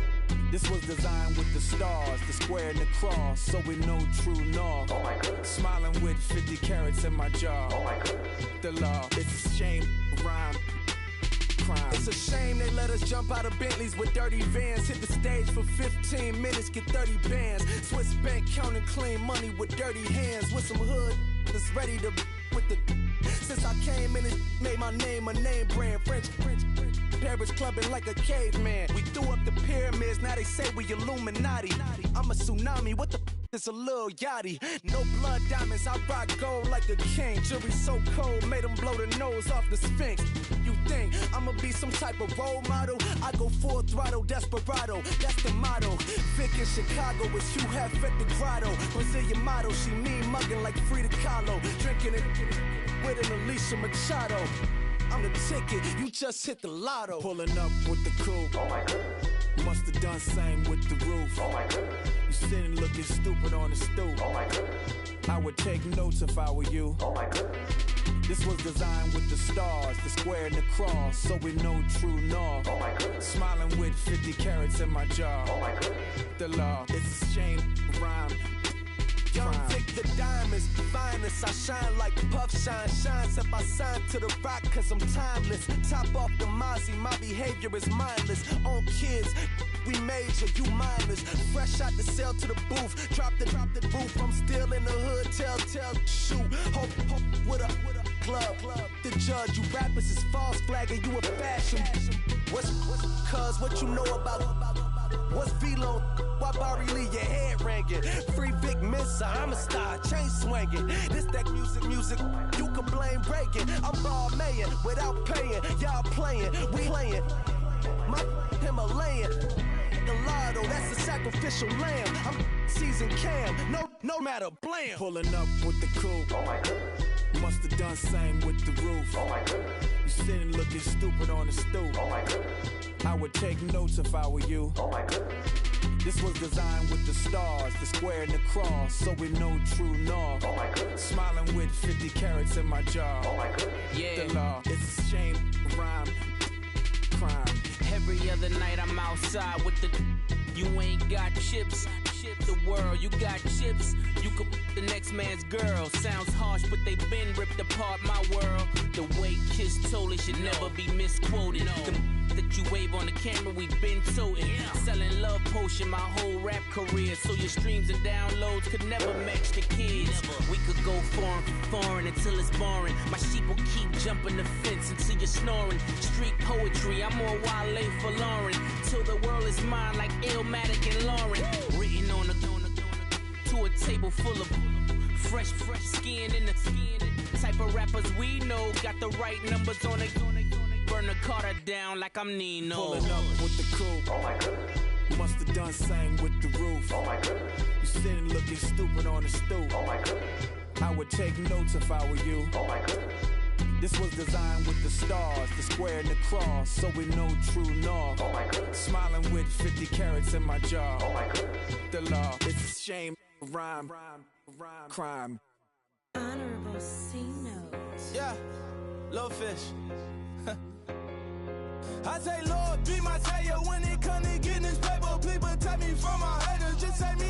This was designed with the stars, the square and the cross, so we know true north. Oh my goodness. Smiling with 50 carats in my jaw. Oh my goodness. The law, it's a shame, rhyme. Crime. It's a shame they let us jump out of Bentleys with dirty vans. Hit the stage for 15 minutes, get 30 bands. Swiss bank counting clean money with dirty hands. With some hood that's ready to with the. Since I came in, it made my name a name brand. French. Paris clubbing like a caveman. We threw up the pyramids, now they say we Illuminati. I'm a tsunami, what the is a little yachty. No blood diamonds, I rock gold like a king. Jury so cold, made them blow the nose off the Sphinx. You think I'ma be some type of role model? I go full throttle, desperado, that's the motto. Vic in Chicago is Hugh Hef at the grotto. Brazilian model, she mean mugging like Frida Kahlo. Drinking it with an Alicia Machado. I'm the ticket, you just hit the lotto. Pulling up with the coupe. Oh my goodness. Must have done same with the roof. Oh my goodness. You sitting looking stupid on the stoop. Oh my goodness. I would take notes if I were you. Oh my goodness. This was designed with the stars, the square and the cross, so we know true north. Oh my goodness. Smiling with 50 carats in my jaw. Oh my goodness. The law, it's a shame, rhyme. Young Vic the diamonds, finest. I shine like puff shine. Shines if I sign to the rock, cause I'm timeless. Top off the Mozzie, my behavior is mindless. On kids, we major, you minors. Fresh out the cell to the booth. Drop the roof, I'm still in the hood. Tell, shoot. Hope with a club. The judge, you rappers is false flagging, you a fashion. What's cuz, what you know about? What's Velo? Why Barry Lee, your head ringing? Free Vic Mensa, I'm a star, chain swinging. This that music, you can blame Reagan. I'm ball mayin' without paying. Y'all playing, we playing. My Himalayan. The lotto, that's a sacrificial lamb. I'm season cam, no matter, blam. Pulling up with the coupe. Oh my goodness. Must have done same with the roof. Oh my goodness. You sitting looking stupid on the stoop. Oh my goodness. I would take notes if I were you. Oh my goodness. This was designed with the stars, the square and the cross, so we know true north. Oh my goodness. Smiling with 50 carats in my jaw. Oh my goodness. Yeah. The law, it's a shame, rhyme, crime. Every other night I'm outside with the. You ain't got chips. The world, you got chips. You could the next man's girl. Sounds harsh, but they been ripped apart my world. The way Kiss told it should never be misquoted. The that you wave on the camera, we been toting. Selling love potion my whole rap career. So your streams and downloads could never match the kids. We could go foreign until it's boring. My sheep will keep jumping the fence until you're snoring. Street poetry, I'm more Wale for Lauren. Till the world is mine like Illmatic and Lauren. Written on to a table full of fresh skin in the type of rappers we know. Got the right numbers on it. Burn the Carter down like I'm Nino. Pulling up with the coupe. Oh my goodness. Must have done same with the roof. Oh my goodness. You sitting looking stupid on the stoop. Oh my goodness. I would take notes if I were you. Oh my goodness. This was designed with the stars, the square and the cross, so we know true north. Oh my goodness. Smiling with 50 carats in my jaw. Oh my goodness. The law, it's a shame, rhyme, crime. Honorable C notes. Yeah, low fish. I say, Lord, be my savior when it comes to getting this paper. Please protect me from my haters. Just take me